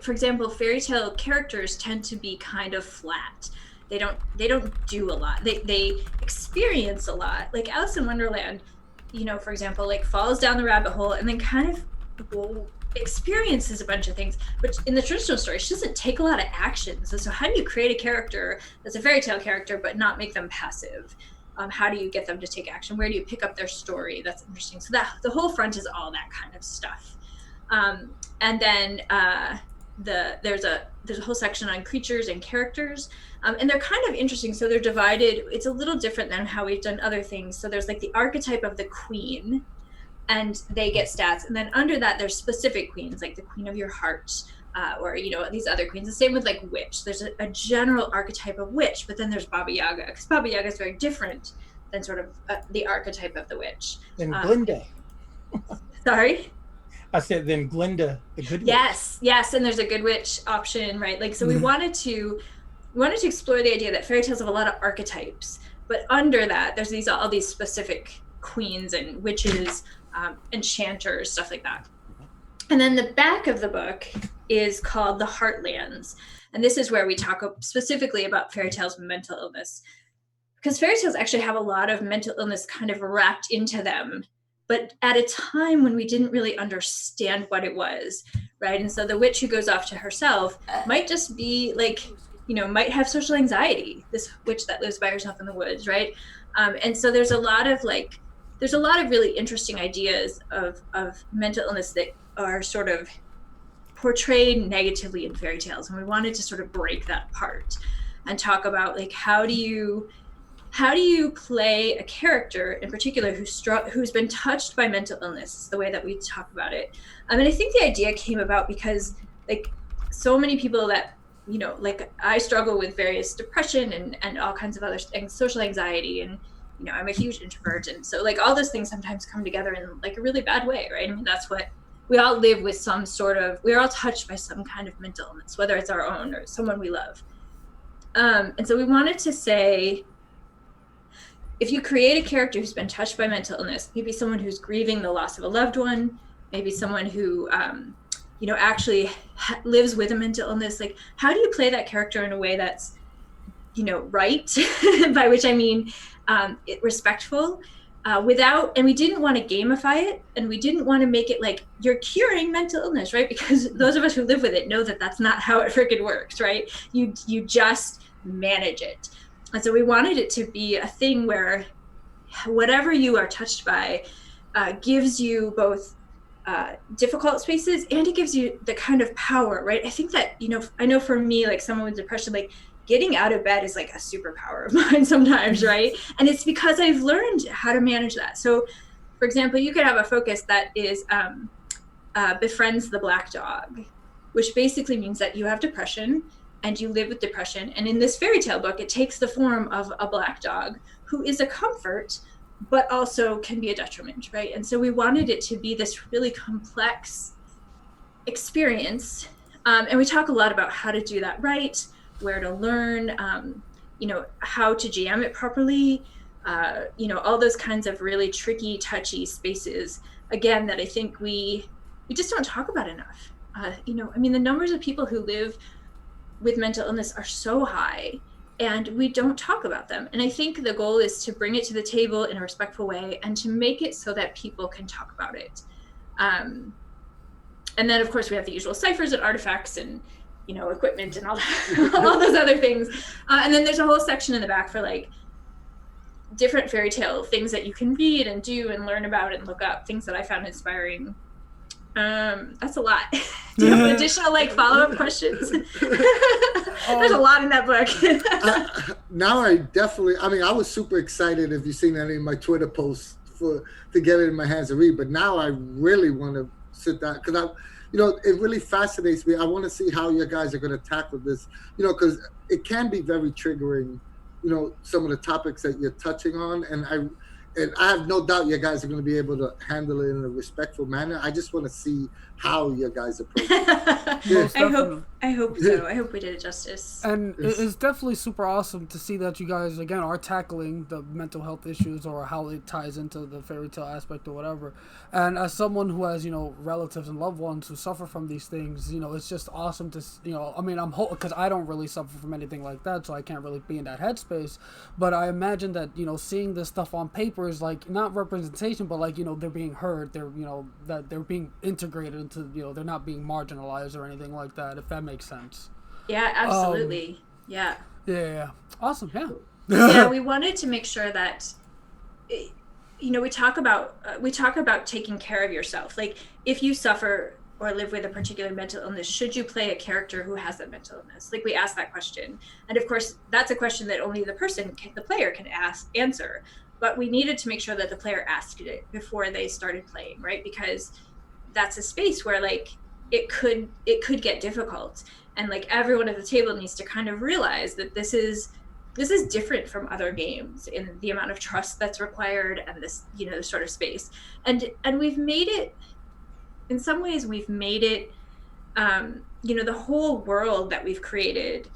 for example, fairy tale characters tend to be kind of flat. They don't do a lot. They experience a lot. Like Alice in Wonderland, for example, like falls down the rabbit hole and then kind of experiences a bunch of things. But in the traditional story, she doesn't take a lot of action. So how do you create a character that's a fairy tale character but not make them passive? How do you get them to take action? Where do you pick up their story? That's interesting. So that the whole front is all that kind of stuff. And then there's a whole section on creatures and characters, and they're kind of interesting. So they're divided. It's a little different than how we've done other things. So there's like the archetype of the queen, and they get stats. And then under that, there's specific queens, like the queen of your heart, or these other queens. The same with like witch. There's a general archetype of witch, but then there's Baba Yaga, because Baba Yaga is very different than sort of the archetype of the witch.
And Glinda.
Sorry?
I said then Glinda, the good witch.
Yes, and there's a good witch option, right? Like, so we wanted to explore the idea that fairy tales have a lot of archetypes, but under that, there's all these specific queens and witches, enchanters, stuff like that. And then the back of the book is called The Heartlands. And this is where we talk specifically about fairy tales and mental illness. Because fairy tales actually have a lot of mental illness kind of wrapped into them, but at a time when we didn't really understand what it was, right? And so the witch who goes off to herself might just be like, might have social anxiety, this witch that lives by herself in the woods, right? And so there's a lot of really interesting ideas of mental illness that are sort of portrayed negatively in fairy tales. And we wanted to sort of break that apart and talk about like, how do you play a character in particular who's been touched by mental illness, the way that we talk about it. And I think the idea came about because like so many people that, like I struggle with various depression and all kinds of other things, social anxiety, and, I'm a huge introvert. And so like all those things sometimes come together in like a really bad way, right? I mean, that's what we all live with, we're all touched by some kind of mental illness, whether it's our own or someone we love. And so we wanted to say, if you create a character who's been touched by mental illness, maybe someone who's grieving the loss of a loved one, maybe someone who, actually lives with a mental illness, like how do you play that character in a way that's, right, by which I mean respectful, and we didn't want to gamify it, and we didn't want to make it like you're curing mental illness, right? Because those of us who live with it know that that's not how it freaking works, right? You just manage it. And so we wanted it to be a thing where whatever you are touched by gives you both difficult spaces, and it gives you the kind of power, right? I think that, I know for me, like someone with depression, like getting out of bed is like a superpower of mine sometimes, right? And it's because I've learned how to manage that. So, for example, you could have a focus that is befriends the black dog, which basically means that you have depression and you live with depression. And in this fairy tale book, it takes the form of a black dog who is a comfort, but also can be a detriment, right? And so we wanted it to be this really complex experience. And we talk a lot about how to do that right, where to learn, how to GM it properly, all those kinds of really tricky, touchy spaces, again, that I think we just don't talk about enough. The numbers of people who live with mental illness are so high, and we don't talk about them. And I think the goal is to bring it to the table in a respectful way and to make it so that people can talk about it. And then, of course, we have the usual ciphers and artifacts and, equipment and all that, all those other things. And then there's a whole section in the back for like different fairy tale things that you can read and do and learn about and look up, things that I found inspiring. That's a lot. Do you have additional follow-up questions? There's a lot in that book.
I was super excited if you've seen any of my Twitter posts to get it in my hands and read, but now I really want to sit down because it really fascinates me. I want to see how you guys are going to tackle this, because it can be very triggering, some of the topics that you're touching on, and I have no doubt you guys are going to be able to handle it in a respectful manner. I just want to see how you guys approach it.
I hope so. I hope we did it justice.
And it's definitely super awesome to see that you guys, again, are tackling the mental health issues or how it ties into the fairy tale aspect or whatever. And as someone who has, relatives and loved ones who suffer from these things, it's just awesome to, I'm because I don't really suffer from anything like that, so I can't really be in that headspace. But I imagine that, seeing this stuff on paper is like not representation, but like, they're being heard, they're, that they're being integrated into, they're not being marginalized or anything like that, if that makes sense.
Yeah, absolutely. Yeah.
Awesome.
Yeah, we wanted to make sure that, we talk about taking care of yourself. Like, if you suffer or live with a particular mental illness, should you play a character who has that mental illness? Like, we ask that question. And of course, that's a question that only the player can answer. But we needed to make sure that the player asked it before they started playing, right? Because that's a space where it could get difficult, and everyone at the table needs to kind of realize that this is different from other games in the amount of trust that's required and this this sort of space, and we've made it, in some ways we've made it the whole world that we've created,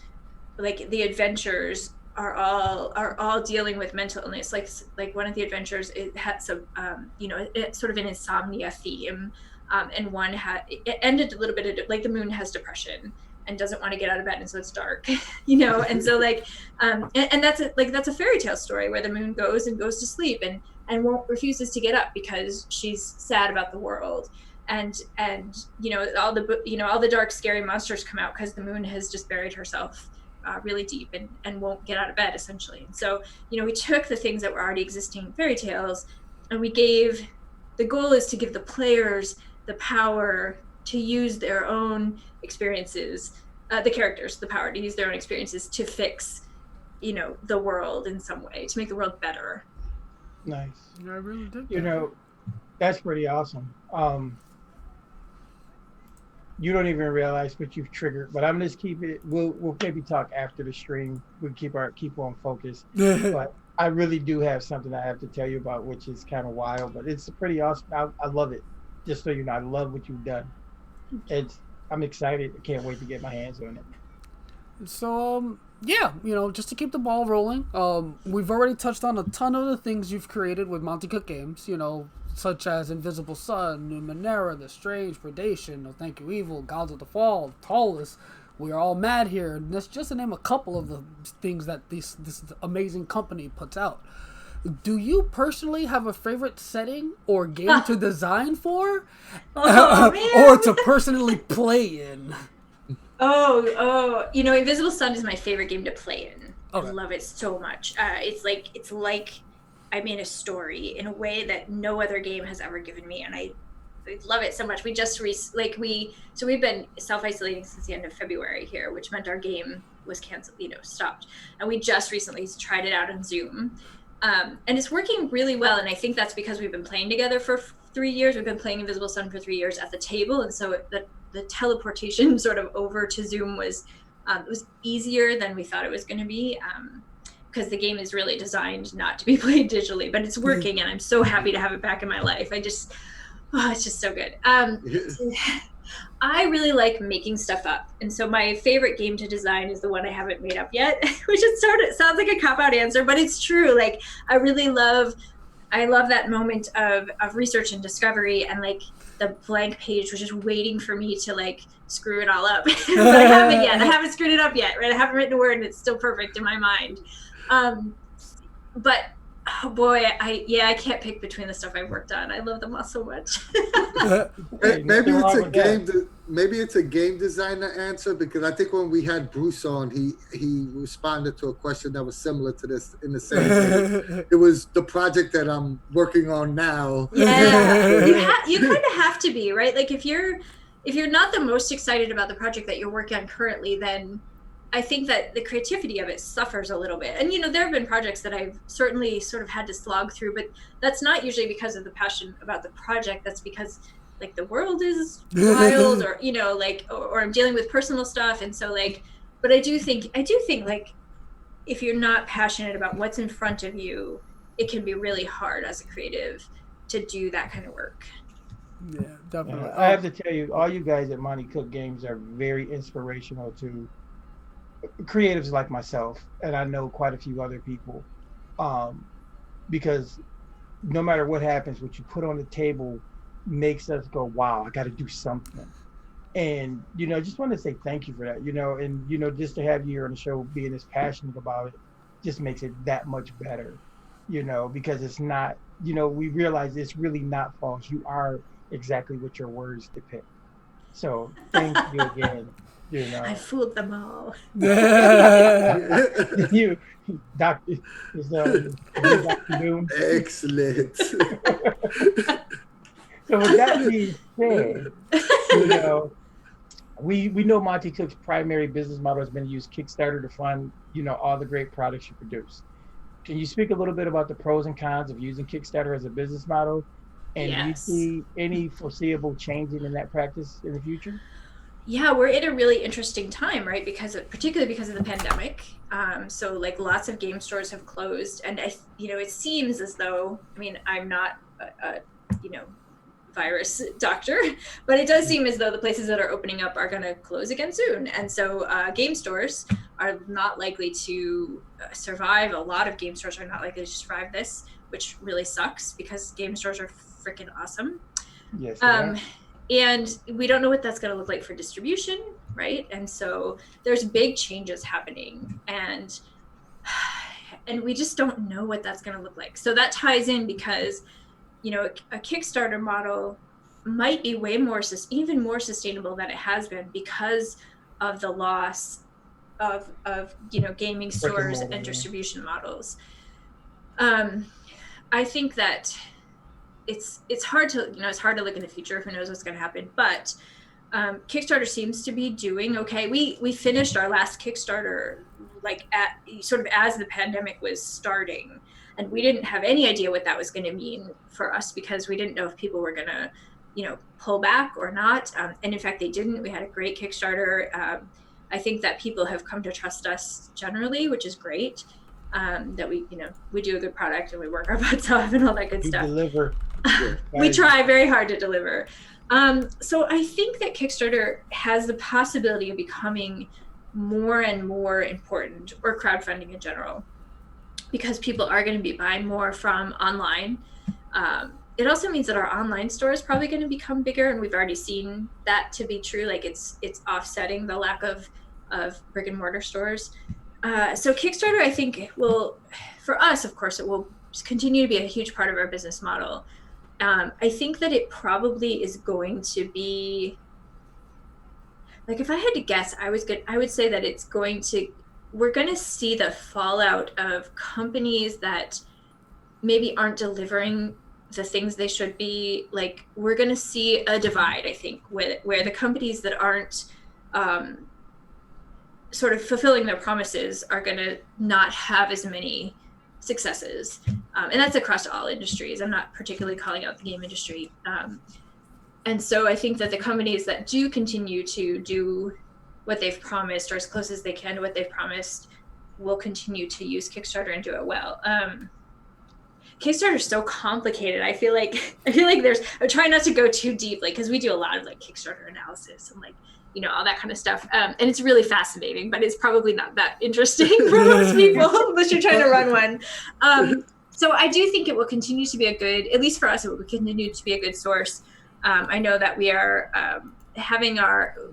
the adventures are all dealing with mental illness. Like one of the adventures, it had some it's sort of an insomnia theme. And one it ended a little bit of the moon has depression and doesn't want to get out of bed, and so it's dark, and so and that's a fairy tale story where the moon goes to sleep and refuses to get up because she's sad about the world, and all the dark scary monsters come out because the moon has just buried herself really deep and won't get out of bed, essentially. And so we took the things that were already existing in fairy tales, and the goal is to give the players the power to use their own experiences, the characters, the power to use their own experiences to fix, the world in some way, to make the world better.
Nice.
I really did.
That's pretty awesome. You don't even realize what you've triggered, but I'm just keep it. We'll maybe talk after the stream. We'll keep on focus. But I really do have something I have to tell you about, which is kind of wild, but it's pretty awesome. I love it. Just so you know, I love what you've done. I'm excited. I can't wait to get my hands on it.
So, just to keep the ball rolling, we've already touched on a ton of the things you've created with Monte Cook Games, such as Invisible Sun, Luminara, The Strange, Predation, No Thank You Evil, Gods of the Fall, Tallest, We Are All Mad Here, and that's just to name a couple of the things that this amazing company puts out. Do you personally have a favorite setting or game to design for? Or to personally play in?
Invisible Sun is my favorite game to play in. Okay. I love it so much. It's like I'm in a story in a way that no other game has ever given me, and love it so much. We just so we've been self-isolating since the end of February here, which meant our game was canceled, stopped. And we just recently tried it out on Zoom. And it's working really well. And I think that's because we've been playing together for 3 years. We've been playing Invisible Sun for 3 years at the table. And so the teleportation sort of over to Zoom was easier than we thought it was going to be. Because the game is really designed not to be played digitally, but it's working, and I'm so happy to have it back in my life. It's just so good. I really like making stuff up, and so my favorite game to design is the one I haven't made up yet, which sounds like a cop-out answer, but it's true. Like, I love that moment of research and discovery, and like the blank page was just waiting for me to like screw it all up. But I haven't yet. I haven't screwed it up yet, right? I haven't written a word, and it's still perfect in my mind. But oh boy, I can't pick between the stuff I've worked on. I love them all so much.
Maybe it's a game designer answer, because I think when we had Bruce on, he responded to a question that was similar to this in the same way. It was the project that I'm working on now.
Yeah, you kind of have to be, right? Like if you're not the most excited about the project that you're working on currently, then I think that the creativity of it suffers a little bit. And, there have been projects that I've certainly sort of had to slog through, but that's not usually because of the passion about the project. That's because like the world is wild, or, or I'm dealing with personal stuff. And so like, but I do think like, if you're not passionate about what's in front of you, it can be really hard as a creative to do that kind of work.
Yeah, definitely.
I have to tell you, all you guys at Monte Cook Games are very inspirational to creatives like myself, and I know quite a few other people, because no matter what happens, what you put on the table makes us go, wow, I got to do something. And just want to say thank you for that, and just to have you here on the show being as passionate about it just makes it that much better, because it's not, we realize it's really not false. You are exactly what your words depict. So thank you again.
I fooled them all.
You, Doctor Doom.
Excellent.
So with that being said, we know Monte Cook's primary business model has been to use Kickstarter to fund, all the great products you produce. Can you speak a little bit about the pros and cons of using Kickstarter as a business model? And
Yes.
do you see any foreseeable changing in that practice in the future?
Yeah, we're in a really interesting time, right? Particularly because of the pandemic. So like lots of game stores have closed, and it seems as though, I'm not a virus doctor, but it does seem as though the places that are opening up are going to close again soon. And so game stores are not likely to survive. A lot of game stores are not likely to survive this, which really sucks because game stores are freaking awesome.
Yes.
And we don't know what that's going to look like for distribution, right? And so there's big changes happening, and we just don't know what that's going to look like. So that ties in because, a Kickstarter model might be even more sustainable than it has been because of the loss of gaming stores and distribution models. I think that it's hard to look in the future. Who knows what's going to happen? But Kickstarter seems to be doing okay. We finished our last Kickstarter sort of as the pandemic was starting, and we didn't have any idea what that was going to mean for us because we didn't know if people were going to pull back or not. And in fact, they didn't. We had a great Kickstarter. I think that people have come to trust us generally, which is great. That we do a good product and we work our butts off and all that good stuff.
Deliver.
We try very hard to deliver. So I think that Kickstarter has the possibility of becoming more and more important, or crowdfunding in general, because people are going to be buying more from online. It also means that our online store is probably going to become bigger, and we've already seen that to be true. Like it's offsetting the lack of brick and mortar stores. So Kickstarter, I think, will, for us, of course, it will continue to be a huge part of our business model. I think that it probably is going to be, like, if I had to guess, I would say that we're going to see the fallout of companies that maybe aren't delivering the things they should be. Like, we're going to see a divide, I think, where the companies that aren't sort of fulfilling their promises are going to not have as many successes. And that's across all industries. I'm not particularly calling out the game industry. And so I think that the companies that do continue to do what they've promised, or as close as they can to what they've promised, will continue to use Kickstarter and do it well. Kickstarter is so complicated. I feel like I'm trying not to go too deep, like, because we do a lot of like Kickstarter analysis and like, you know, all that kind of stuff. And it's really fascinating, but it's probably not that interesting for most people unless you're trying to run one. So I do think it will continue to be a good, at least for us, it will continue to be a good source. I know that we are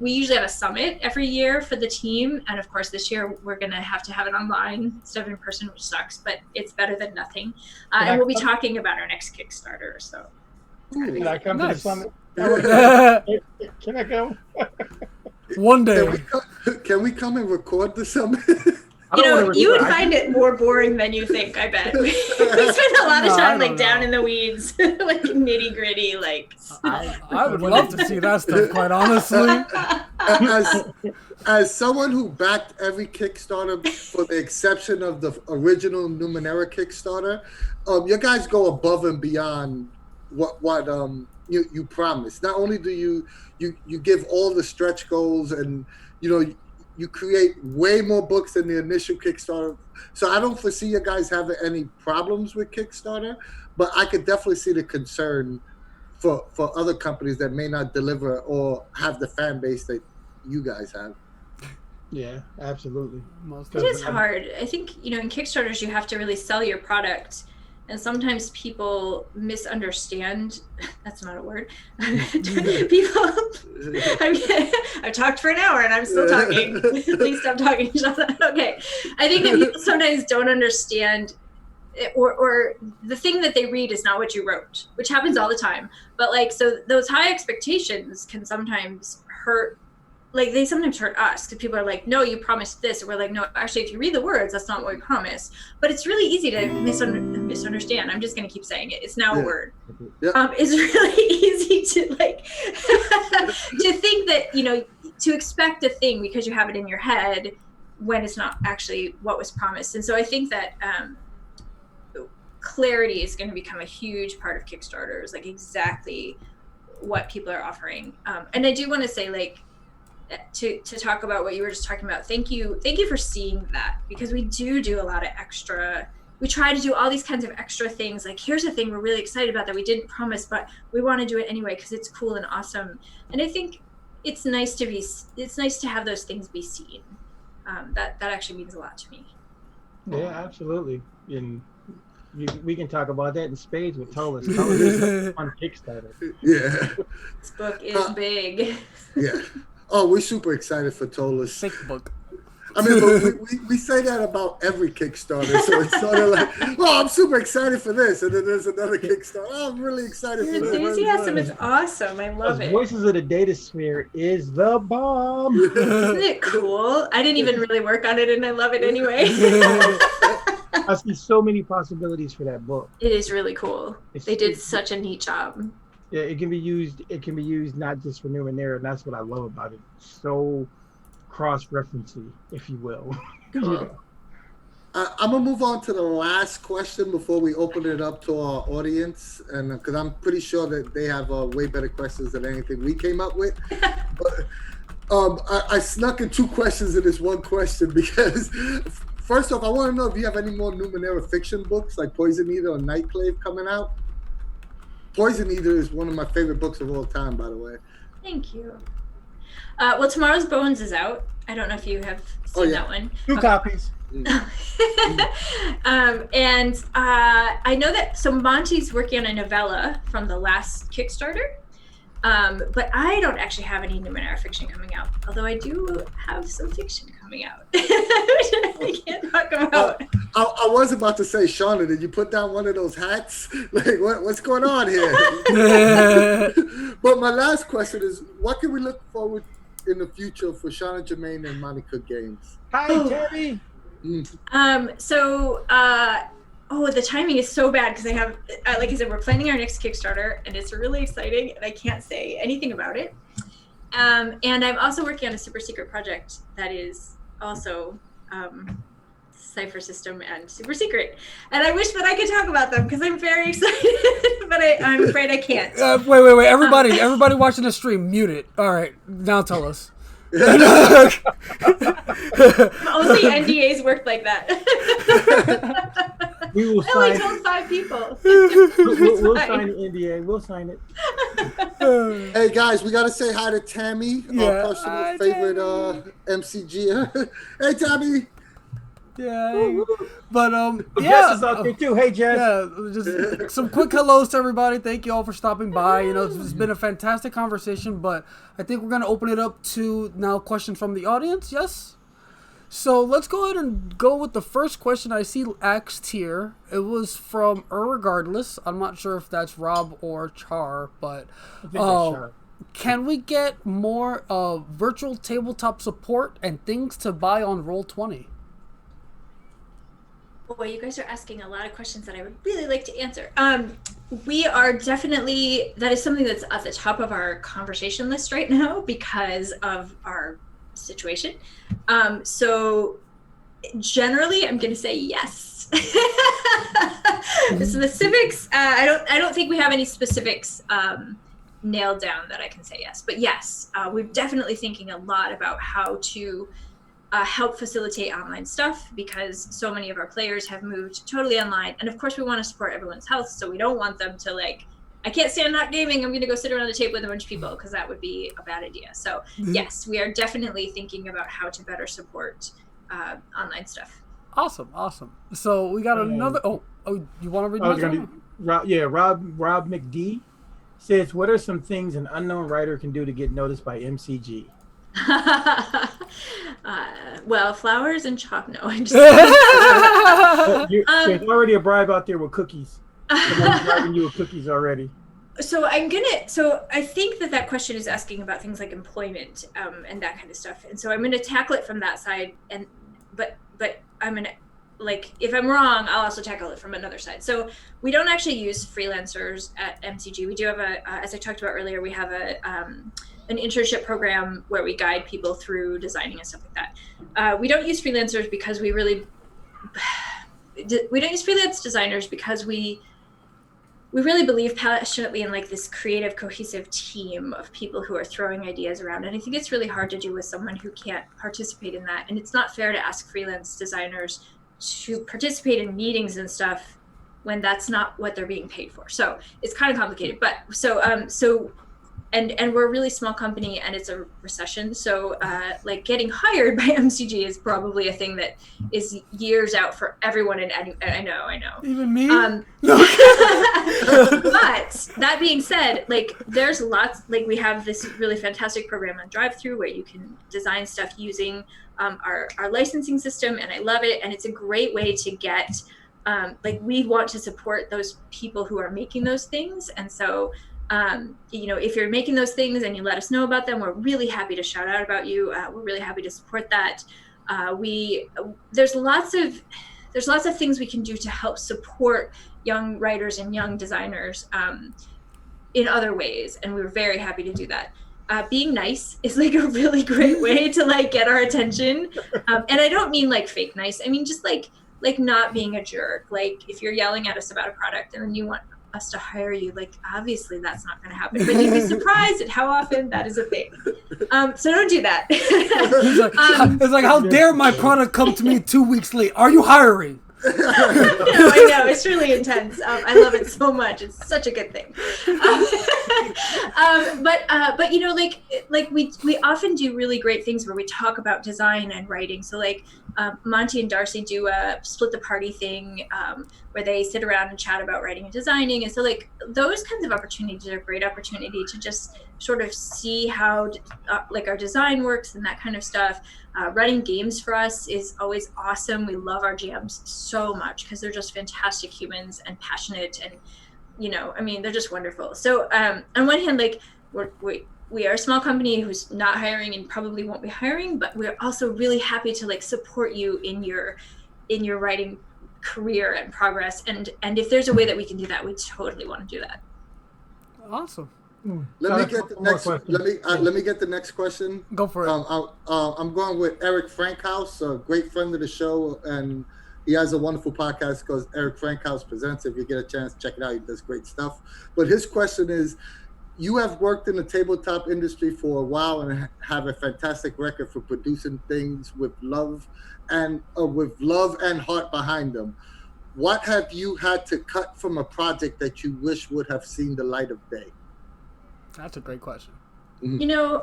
we usually have a summit every year for the team. And of course, this year we're going to have it online instead of in person, which sucks, but it's better than nothing. And we'll be talking about our next Kickstarter. So
can I come to the summit? Can I come?
One day.
Can we come and record the summit?
You know, you would find it more boring than you think, I bet. We spend a lot of time like down in the weeds, like nitty gritty, like.
I would love to see that stuff, quite honestly.
As someone who backed every Kickstarter, for the exception of the original Luminara Kickstarter, you guys go above and beyond what you promised. Not only do you give all the stretch goals, and you know, you create way more books than the initial Kickstarter. So I don't foresee you guys having any problems with Kickstarter, but I could definitely see the concern for other companies that may not deliver or have the fan base that you guys have.
Yeah, absolutely.
It is hard. I think, you know, in Kickstarters, you have to really sell your product. And sometimes people misunderstand. That's not a word. People, I've talked for an hour and I'm still talking. Please stop talking. Okay. I think that people sometimes don't understand, or the thing that they read is not what you wrote, which happens all the time. But like, so those high expectations can sometimes hurt. Like, they sometimes hurt us because people are like, no, you promised this. And we're like, no, actually, if you read the words, that's not what we promised. But it's really easy to misunderstand. I'm just going to keep saying it. It's now a word. Yeah. It's really easy to like, to think that, you know, to expect a thing because you have it in your head when it's not actually what was promised. And so I think that clarity is going to become a huge part of Kickstarters, like exactly what people are offering. And I do want to say, like, to talk about what you were just talking about, thank you for seeing that, because we do a lot of extra, we try to do all these kinds of extra things, like, here's a thing we're really excited about that we didn't promise, but we want to do it anyway because it's cool and awesome. And I think it's nice to have those things be seen. That actually means a lot to me.
Yeah, absolutely. And we can talk about that in spades with Tolis. Tolis is on Kickstarter.
Yeah,
this book is big.
Yeah. Oh, we're super excited for Tolis.
Thick book.
I mean, but we say that about every Kickstarter, so it's sort of like, oh, I'm super excited for this, and then there's another Kickstarter. Oh, I'm really excited for this.
Enthusiasm is awesome. I love it.
Voices of the Data Sphere is the bomb.
Isn't it cool? I didn't even really work on it, and I love it anyway.
I see so many possibilities for that book.
It is really cool. They did such a neat job.
Yeah, it can be used. It can be used not just for Numenera, and that's what I love about it. So cross-referencing, if you will.
Cool.
Yeah.
I'm gonna move on to the last question before we open it up to our audience, and because I'm pretty sure that they have way better questions than anything we came up with. But I snuck in two questions in this one question because. First off, I want to know if you have any more Numenera fiction books like Poison Eater or Nightclave coming out. Poison Eater is one of my favorite books of all time, by the way.
Thank you. Well, Tomorrow's Bones is out. I don't know if you have seen that one.
2 copies.
And I know that, so Monte's working on a novella from the last Kickstarter. But I don't actually have any Numenera fiction coming out, although I do have some fiction coming out. I can't talk about.
I was about to say, Shanna, did you put down one of those hats? Like, what's going on here? But my last question is, what can we look forward in the future for Shanna Germain and Monte Cook Games?
Hi, Terry.
So Oh, the timing is so bad because I have, like I said, we're planning our next Kickstarter, and it's really exciting, and I can't say anything about it. And I'm also working on a super secret project that is also Cypher system and super secret. And I wish that I could talk about them because I'm very excited, but I'm afraid I can't.
Wait. Everybody watching the stream, mute it. All right, now tell us.
Only NDAs worked like that.
We will
I only
sign.
told 5 people.
We'll sign the NDA. We'll sign it.
Hey guys, we gotta say hi to Tammy, our personal favorite MCG. Hey Tammy.
Yeah, but
Jess is out there too. Hey Jess.
Yeah, just some quick hellos to everybody. Thank you all for stopping by. You know, it's been a fantastic conversation, but I think we're gonna open it up to now questions from the audience. Yes. So let's go ahead and go with the first question I see asked here. It was from Irregardless. I'm not sure if that's Rob or Char, but
I think that's Char.
Can we get more virtual tabletop support and things to buy on Roll20?
Boy, you guys are asking a lot of questions that I would really like to answer. We are definitely, that is something that's at the top of our conversation list right now because of our situation. So generally, I'm going to say yes. The specifics, I don't think we have any specifics nailed down that I can say yes. But yes, we're definitely thinking a lot about how to help facilitate online stuff because so many of our players have moved totally online. And of course we want to support everyone's health. So we don't want them to like, I can't stand not gaming. I'm going to go sit around the table with a bunch of people because that would be a bad idea. So yes, we are definitely thinking about how to better support online stuff.
Awesome. So we got another, you want to read another one?
Rob McD says, what are some things an unknown writer can do to get noticed by MCG?
Well, flowers and chocolate. No, I'm just
there's already a bribe out there with cookies. Someone's bribing you with cookies already.
So I think that question is asking about things like employment and that kind of stuff. And so I'm going to tackle it from that side. But I'm going to, like, if I'm wrong, I'll also tackle it from another side. So we don't actually use freelancers at MCG. We do have as I talked about earlier, we have an internship program where we guide people through designing and stuff like that. We don't use freelancers because we don't use freelance designers because we really believe passionately in like this creative, cohesive team of people who are throwing ideas around. And I think it's really hard to do with someone who can't participate in that. And it's not fair to ask freelance designers to participate in meetings and stuff when that's not what they're being paid for. So it's kind of complicated. But and we're a really small company and it's a recession. So like getting hired by MCG is probably a thing that is years out for everyone. And I know.
Even me?
But that being said, like there's lots, like we have this really fantastic program on Drive-Thru where you can design stuff using our licensing system. And I love it. And it's a great way to get, like we want to support those people who are making those things. And so if you're making those things and you let us know about them, we're really happy to shout out about you. We're really happy to support that. There's lots of things we can do to help support young writers and young designers in other ways, and we're very happy to do that. Being nice is like a really great way to like get our attention, and I don't mean like fake nice. I mean just like not being a jerk. Like if you're yelling at us about a product and then you want us to hire you, like obviously that's not going to happen, but you'd be surprised at how often that is a thing. So don't do that.
It's like how dare my product come to me 2 weeks late? Are you hiring?
I know it's really intense. I love it so much. It's such a good thing. But you know, like we often do really great things where we talk about design and writing. So like Monte and Darcy do a split the party thing where they sit around and chat about writing and designing. And so like those kinds of opportunities are a great opportunity to just sort of see how like our design works and that kind of stuff. Running games for us is always awesome. We love our GMs so much because they're just fantastic humans and passionate, and you know, I mean, they're just wonderful. So on one hand, like we are a small company who's not hiring and probably won't be hiring, but we're also really happy to like support you in your writing career and progress. And if there's a way that we can do that, we totally want to do that.
Awesome.
Let me get the next. Let me get the next question.
Go for it.
I'm going with Eric Frankhouse, a great friend of the show, and he has a wonderful podcast because Eric Frankhouse Presents. If you get a chance, check it out. He does great stuff. But his question is, you have worked in the tabletop industry for a while and have a fantastic record for producing things with love and heart behind them. What have you had to cut from a project that you wish would have seen the light of day?
That's a great question.
You know,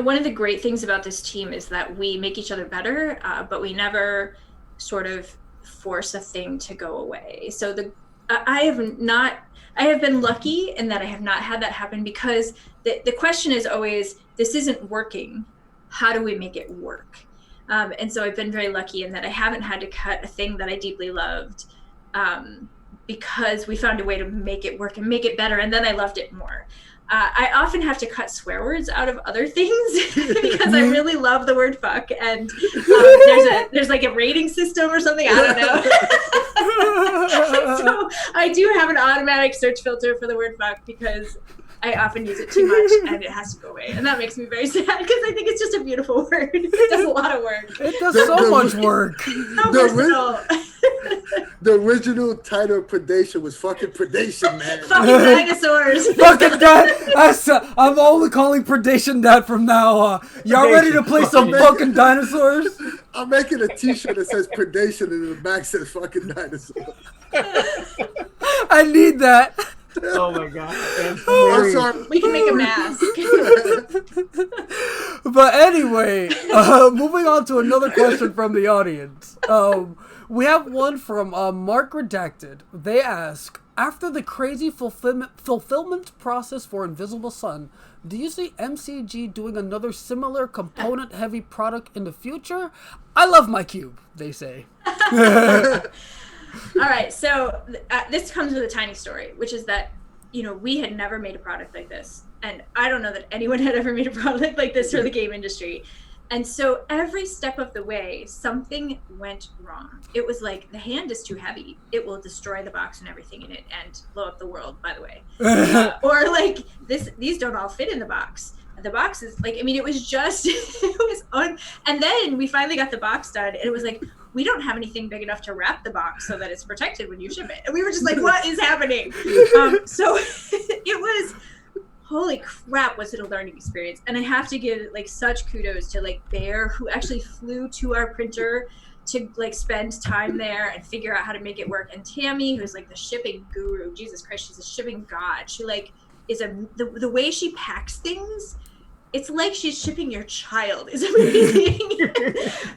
one of the great things about this team is that we make each other better, but we never sort of force a thing to go away. So I have been lucky in that I have not had that happen, because the question is always, this isn't working. How do we make it work? And so I've been very lucky in that I haven't had to cut a thing that I deeply loved, because we found a way to make it work and make it better. And then I loved it more. I often have to cut swear words out of other things because I really love the word fuck. And there's like a rating system or something. I don't know. So I do have an automatic search filter for the word fuck because I often use it too much and it has to go away. And that makes me very sad because I think it's just a beautiful word. It does a lot of work.
It does so much work.
So versatile.
The original title of Predation was fucking Predation, man.
Fucking dinosaurs.
Fucking that. I'm only calling Predation that from now on. Y'all ready to play some fucking dinosaurs?
I'm making a t-shirt that says Predation and in the back says fucking dinosaurs.
I need that.
Oh my god.
I'm sorry.
We can make a mask.
But anyway, moving on to another question from the audience. We have one from Mark Redacted. They ask, after the crazy fulfillment process for Invisible Sun, do you see MCG doing another similar component-heavy product in the future? I love my cube, they say.
All right, so this comes with a tiny story, which is that, we had never made a product like this. And I don't know that anyone had ever made a product like this for the game industry. And so every step of the way, something went wrong. It was like, the hand is too heavy. It will destroy the box and everything in it and blow up the world, by the way. Or like, these don't all fit in the box. The box is like, it was just, and then we finally got the box done and it was like, we don't have anything big enough to wrap the box so that it's protected when you ship it. And we were just like, what is happening? So it was, holy crap, was it a learning experience. And I have to give like such kudos to like Bear, who actually flew to our printer to like spend time there and figure out how to make it work. And Tammy, who's like the shipping guru, Jesus Christ, she's a shipping god. She like is the way she packs things, it's like she's shipping your child, is amazing.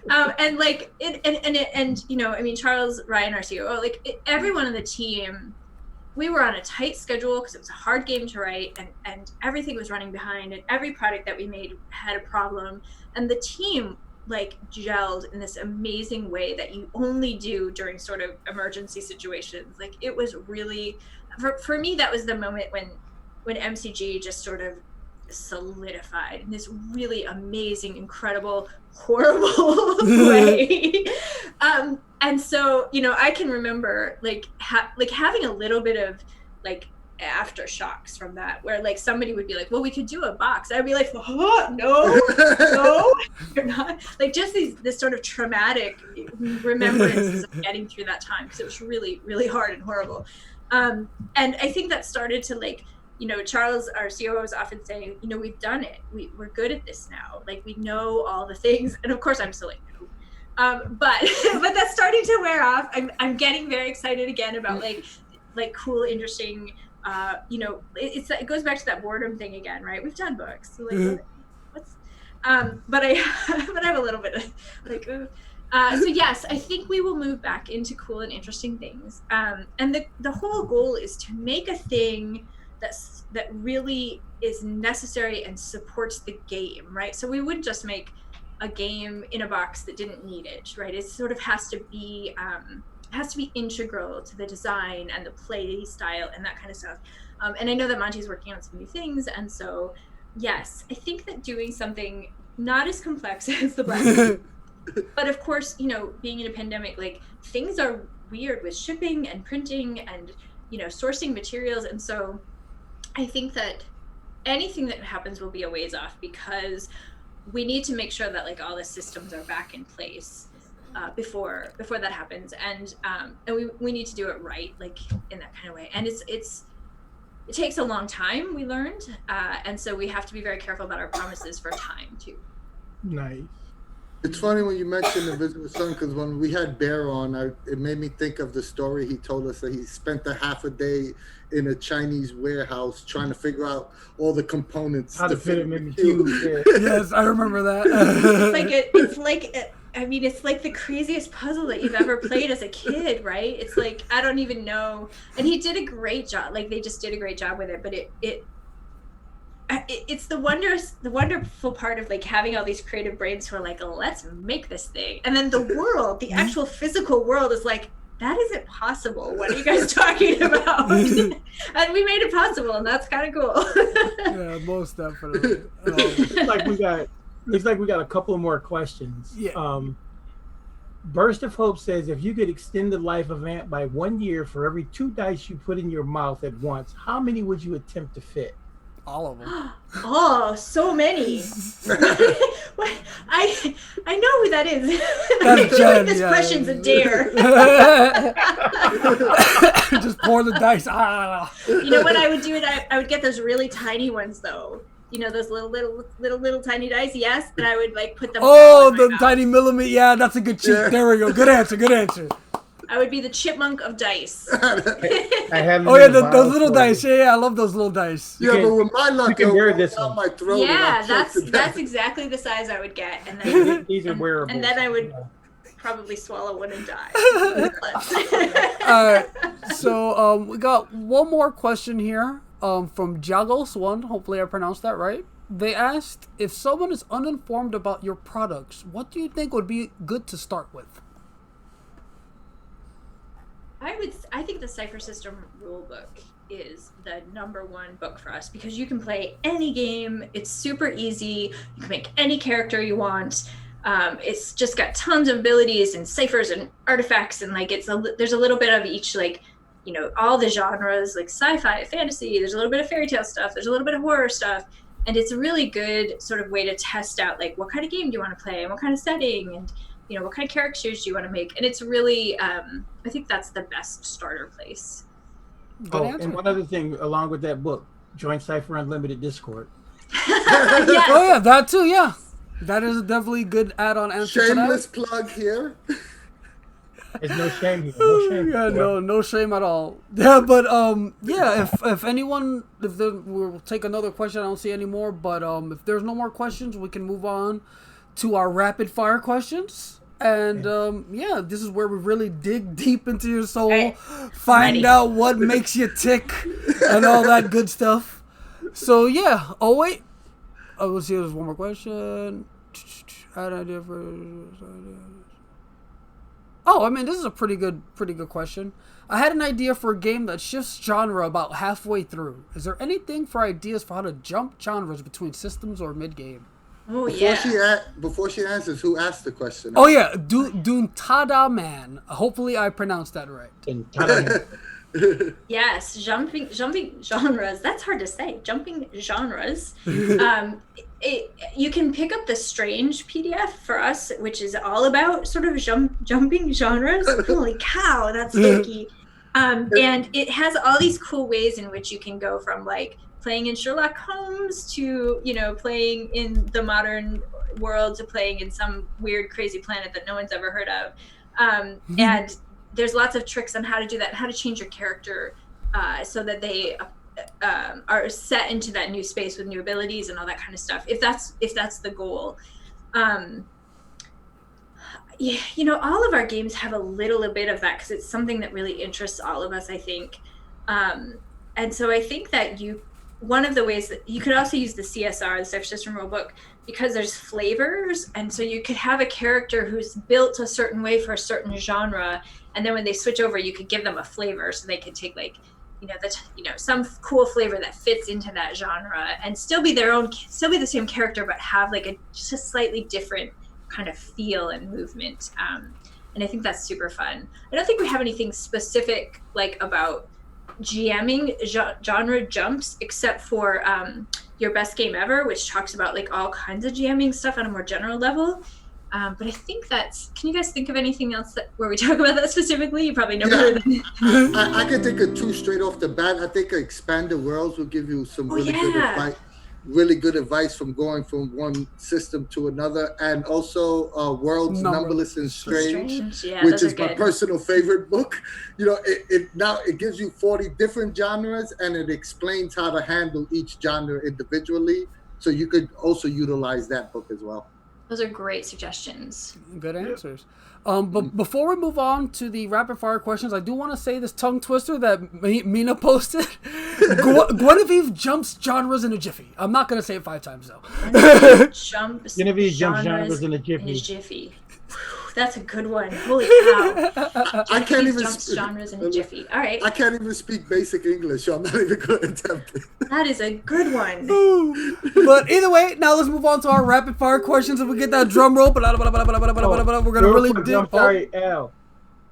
And like Charles, Ryan, our CEO, everyone on the team, we were on a tight schedule because it was a hard game to write and everything was running behind and every product that we made had a problem. And the team like gelled in this amazing way that you only do during sort of emergency situations. Like it was really, for me, that was the moment when MCG just sort of solidified in this really amazing, incredible, horrible way. And so, I can remember having a little bit of like aftershocks from that, where like somebody would be like, well, we could do a box. I'd be like, oh, no, you're not. Like just this sort of traumatic remembrances of getting through that time, because it was really, really hard and horrible. And I think that started to like, Charles, our COO, was often saying, we've done it. We're good at this now. Like we know all the things. And of course I'm still like, no. But that's starting to wear off. I'm getting very excited again about like cool, interesting, it goes back to that boredom thing again, right? We've done books. So like, but I have a little bit of like, so yes, I think we will move back into cool and interesting things. And the whole goal is to make a thing that really is necessary and supports the game, right? So we wouldn't just make a game in a box that didn't need it, right? It sort of has to be integral to the design and the play style and that kind of stuff. And I know that Monte's working on some new things, and so yes, I think that doing something not as complex as the Black But of course, being in a pandemic, like things are weird with shipping and printing and sourcing materials, and so I think that anything that happens will be a ways off, because we need to make sure that like all the systems are back in place before that happens, and we need to do it right, like in that kind of way. And it takes a long time, we learned, and so we have to be very careful about our promises for time too.
Nice.
It's funny when you mentioned Invisible Sun, because when we had Bear on, it made me think of the story he told us that he spent a half a day in a Chinese warehouse trying to figure out all the components
How to fit him in the
cube.
cube.
Yes, I remember that.
It's like the craziest puzzle that you've ever played as a kid, right? It's like, I don't even know. And he did a great job. Like, they just did a great job with it. But it's the wonderful part of like having all these creative brains who are like, oh, let's make this thing. And then the world, the actual physical world, is like, that isn't possible. What are you guys talking about? And we made it possible, and that's kind of cool.
Yeah, most definitely.
Looks like we got a couple more questions.
Yeah.
Burst of Hope says, if you could extend the life of Ant by 1 year for every 2 dice you put in your mouth at once, how many would you attempt to fit?
All of them.
Oh, so many. I know who that is.
That's
I feel
Jen,
like this
yeah.
question's a dare.
Just pour the dice. Ah.
You know what I would do? I would get those really tiny ones, though. Those little tiny dice. Yes, and I would like put them.
Oh,
all in my
the
mouth.
tiny millimeter. Yeah, that's a good cheat.
Yeah.
There we go. Good answer.
I would be the chipmunk of dice.
I have.
Oh yeah, those little dice. Yeah, I love those little dice.
Yeah, but with my luck,
you can
it'll
wear
roll
this
down
one.
my throat.
Yeah,
and I'll choke to
that's
death.
exactly the size I would get, and then
These are wearables.
and then I would probably swallow one and die.
Alright, so we got one more question here from Jagos1. Hopefully I pronounced that right. They asked, if someone is uninformed about your products, what do you think would be good to start with?
I think the Cypher System rulebook is the #1 book for us, because you can play any game. It's super easy. You can make any character you want. It's just got tons of abilities and ciphers and artifacts, and like there's a little bit of each, like all the genres, like sci-fi, fantasy. There's a little bit of fairy tale stuff. There's a little bit of horror stuff, and it's a really good sort of way to test out like what kind of game do you want to play and what kind of setting, and what kind of characters do you want to make. And it's really I think that's the best starter place.
Good answer.
And one other thing along with that book, join Cypher Unlimited Discord.
Yes.
Oh yeah, that too. Yeah, that is definitely a good add-on answer.
Shameless plug here.
There's no shame here. No shame.
Yeah, no shame at all. Yeah, but yeah, if anyone, we'll take another question. I don't see any more, but if there's no more questions, we can move on to our rapid fire questions. And yeah, this is where we really dig deep into your soul,
Right.
find
Ready.
out what makes you tick, and all that good stuff. So yeah. Oh wait, let's see. There's one more question. I had an idea for. Oh, I mean, this is a pretty good question. I had an idea for a game that shifts genre about halfway through. Is there anything for ideas for how to jump genres between systems or mid-game?
Oh
Before
yeah.
before she answers, who asked the question?
Oh yeah, Duntada Man. Hopefully I pronounced that right.
And ta-da.
Yes, jumping genres. That's hard to say. Jumping genres. You can pick up the Strange PDF for us, which is all about sort of jumping genres. Holy cow, that's sticky. And it has all these cool ways in which you can go from like playing in Sherlock Holmes to playing in the modern world to playing in some weird crazy planet that no one's ever heard of. And there's lots of tricks on how to do that, how to change your character so that they are set into that new space with new abilities and all that kind of stuff, if that's the goal. Yeah, all of our games have a little bit of that because it's something that really interests all of us, I think. And so I think that one of the ways that you could also use the CSR, the Cypher System Rulebook, because there's flavors, and so you could have a character who's built a certain way for a certain genre, and then when they switch over, you could give them a flavor, so they could take like, some cool flavor that fits into that genre, and still be the same character, but have like just a slightly different kind of feel and movement. And I think that's super fun. I don't think we have anything specific like about GMing genre jumps, except for Your Best Game Ever, which talks about like all kinds of GMing stuff on a more general level. But I think that's. Can you guys think of anything else where we talk about that specifically? You probably know better than.
I can think of two straight off the bat. I think Expanded Worlds will give you some really good advice from going from one system to another, and also Worlds Numberless and Strange, which is my personal favorite book. You know, it gives you 40 different genres, and it explains how to handle each genre individually. So you could also utilize that book as well.
Those are great suggestions.
Good answers. But before we move on to the rapid fire questions, I do want to say this tongue twister that Mina posted. Genevieve jumps genres in a jiffy. I'm not going to say it 5 times though.
Genevieve jumps genres in a jiffy.
That's a good one. Holy cow.
I can't even
jumps genres in a jiffy. All right.
I can't even speak basic English, so I'm not even going to attempt it.
That is a good one.
But either way, now let's move on to our rapid fire questions. If we get that drum roll, we're going to really dig.
I'm sorry, Al.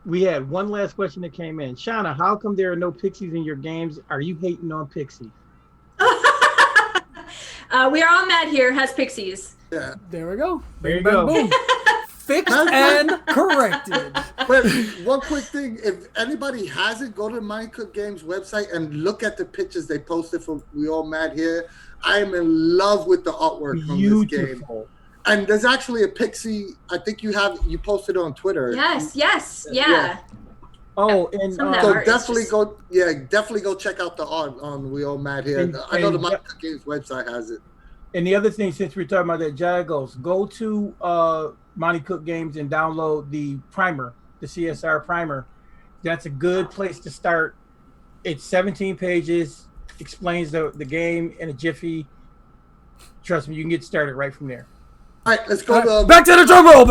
We had one last question that came in. Shanna, how come there are no pixies in your games? Are you hating on pixies?
We are all mad here. Has pixies.
Yeah.
There we go.
There you go.
Boom. Fixed and corrected.
But one quick thing, if anybody hasn't, go to the Minecraft Games website and look at the pictures they posted for We All Mad Here. I am in love with the artwork from this game. And there's actually a pixie, I think you posted on Twitter.
Yes, yeah.
Oh, and
so definitely go check out the art on We All Mad Here. I know the Minecraft Games website has it.
And the other thing, since we're talking about that, Jagos, go to Monte Cook Games and download the primer, the CSR primer. That's a good place to start. It's 17 pages, explains the game in a jiffy. Trust me, you can get started right from there.
All right, let's go.
Back to the drum roll.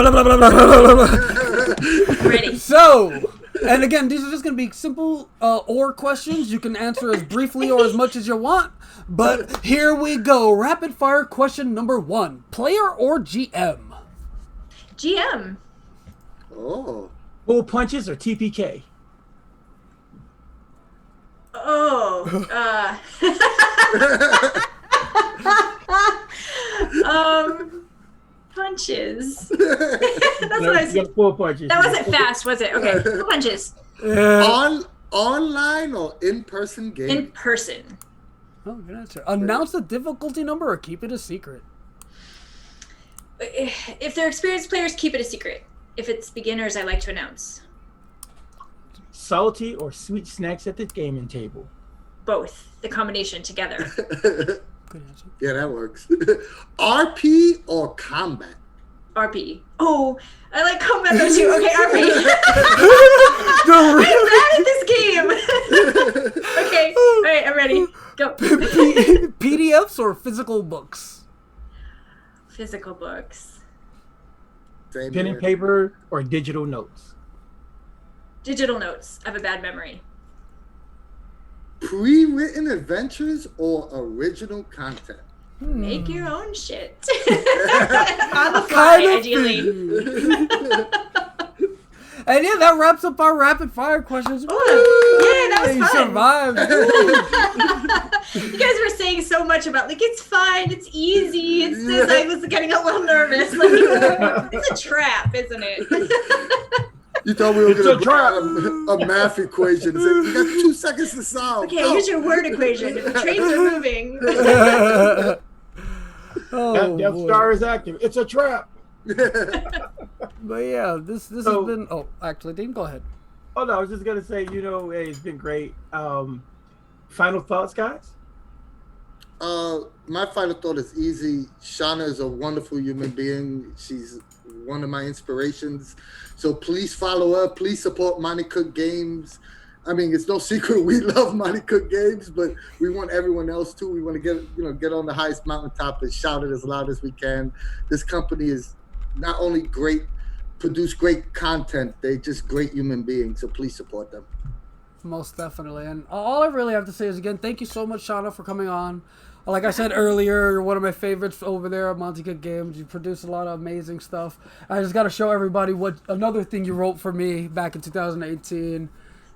Ready.
So, and again, these are just going to be simple or questions. You can answer as briefly or as much as you want. But here we go. Rapid fire question number 1. Player or GM?
GM.
Oh.
Bull punches or TPK?
Punches. That's what I said.
Full punches.
That wasn't fast, was it? Okay, full punches.
Online or in-person game?
In person.
Oh, good answer. Announce the difficulty number or keep it a secret?
If they're experienced players, keep it a secret. If it's beginners, I like to announce.
Salty or sweet snacks at the gaming table?
Both. The combination together.
Good answer.
Yeah, that works. RP or combat?
RP. Oh, I like combat though too. Okay, RP. I'm bad at this game. Okay, all right, I'm ready. Go.
PDFs or physical books?
Physical books.
Same
Pen and paper or digital notes?
Digital notes. I have a bad memory.
Pre-written adventures or original content?
Make your own shit. On the fly, ideally.
And yeah, that wraps up our rapid fire questions.
Oh, yeah, that was fun.
Survived.
You guys were saying so much about like it's fine, it's easy. It's this. I was getting a little nervous. Like, it's a trap, isn't it?
You thought we were going to try a math equation. Say, you got 2 seconds to solve.
Okay, here's your word equation. If the trains are moving.
Death Star is active. It's a trap.
But yeah, this has been. Oh, actually, Dean, go ahead.
Oh no, I was just gonna say, hey, it's been great. Final thoughts, guys?
My final thought is easy. Shanna is a wonderful human being. She's one of my inspirations. So please follow her. Please support Monte Cook Games. I mean, it's no secret we love Monte Cook Games, but we want everyone else too. We want to get on the highest mountaintop and shout it as loud as we can. This company is not only produce great content, they're just great human beings. So please support them.
Most definitely. And all I really have to say is, again, thank you so much, Shanna, for coming on. Like I said earlier, you're one of my favorites over there at Monte Games. You produce a lot of amazing stuff. I just got to show everybody what another thing you wrote for me back in 2018.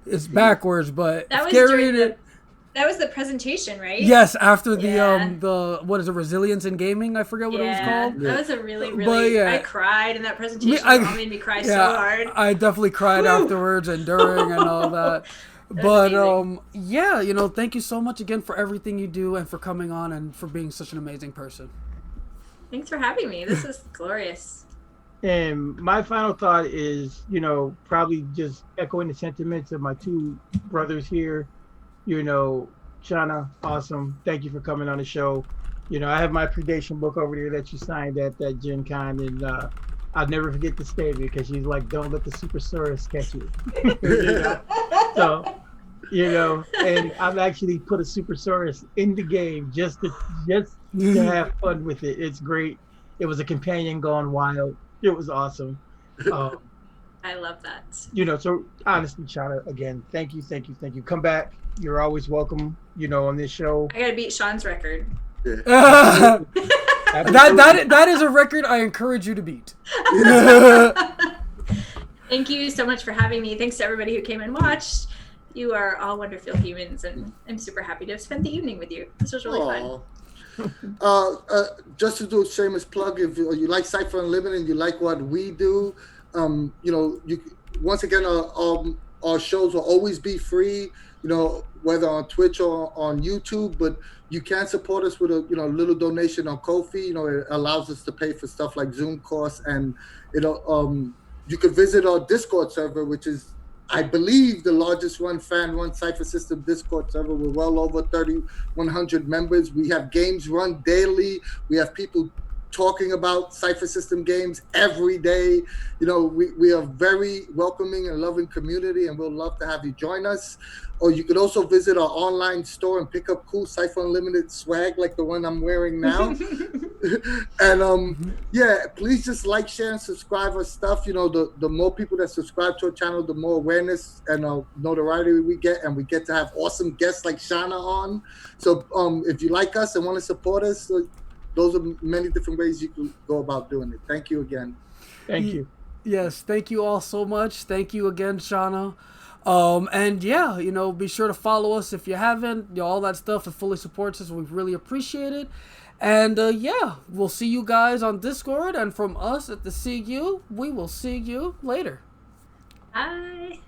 It's backwards, but
That was
carrying
during
it.
That was the presentation, right?
Yes, after
Yeah.
the what is it, resilience in gaming? I forget what it was called.
That was a really,
But,
really.
yeah.
I cried in that presentation.
I-
It all made me cry so hard.
I definitely cried
Whew.
afterwards and during and all that.
That was
But
amazing.
yeah, thank you so much again for everything you do and for coming on and for being such an amazing person.
Thanks for having me. This is glorious.
And my final thought is, probably just echoing the sentiments of my two brothers here. Shanna, awesome. Thank you for coming on the show. I have my predation book over there that you signed at that Gen Con, and I'll never forget to stay because she's like, don't let the Supersaurus catch you. So, and I've actually put a Supersaurus in the game just to have fun with it. It's great. It was a companion gone wild. It was awesome.
I love that.
So honestly, Shanna, again, thank you. Come back. You're always welcome, on this show.
I gotta beat Sean's record.
that is a record I encourage you to beat.
Thank you so much for having me. Thanks to everybody who came and watched. You are all wonderful humans, and I'm super happy to have spent the evening with you. This was really fun.
Just to do a shameless plug, if you like Cypher Unlimited and you like what we do, you once again our shows will always be free, whether on Twitch or on YouTube, but you can support us with a little donation on Ko-fi. It allows us to pay for stuff like Zoom costs, and you could visit our Discord server, which is, I believe, the largest fan-run Cypher System Discord server. We're well over 3,100 members. We have games run daily. We have people talking about Cypher System games every day. We are very welcoming and loving community, and we'll love to have you join us. Or you could also visit our online store and pick up cool Cypher Unlimited swag like the one I'm wearing now. And please just like, share, and subscribe our stuff. The more people that subscribe to our channel, the more awareness and notoriety we get, and we get to have awesome guests like Shanna on. So if you like us and want to support us, those are many different ways you can go about doing it. Thank you again.
Thank you.
Yes, thank you all so much. Thank you again, Shanna. And yeah, be sure to follow us if you haven't. All that stuff that fully supports us, we really appreciate it. And yeah, we'll see you guys on Discord, and from us at the CU, we will see you later.
Bye.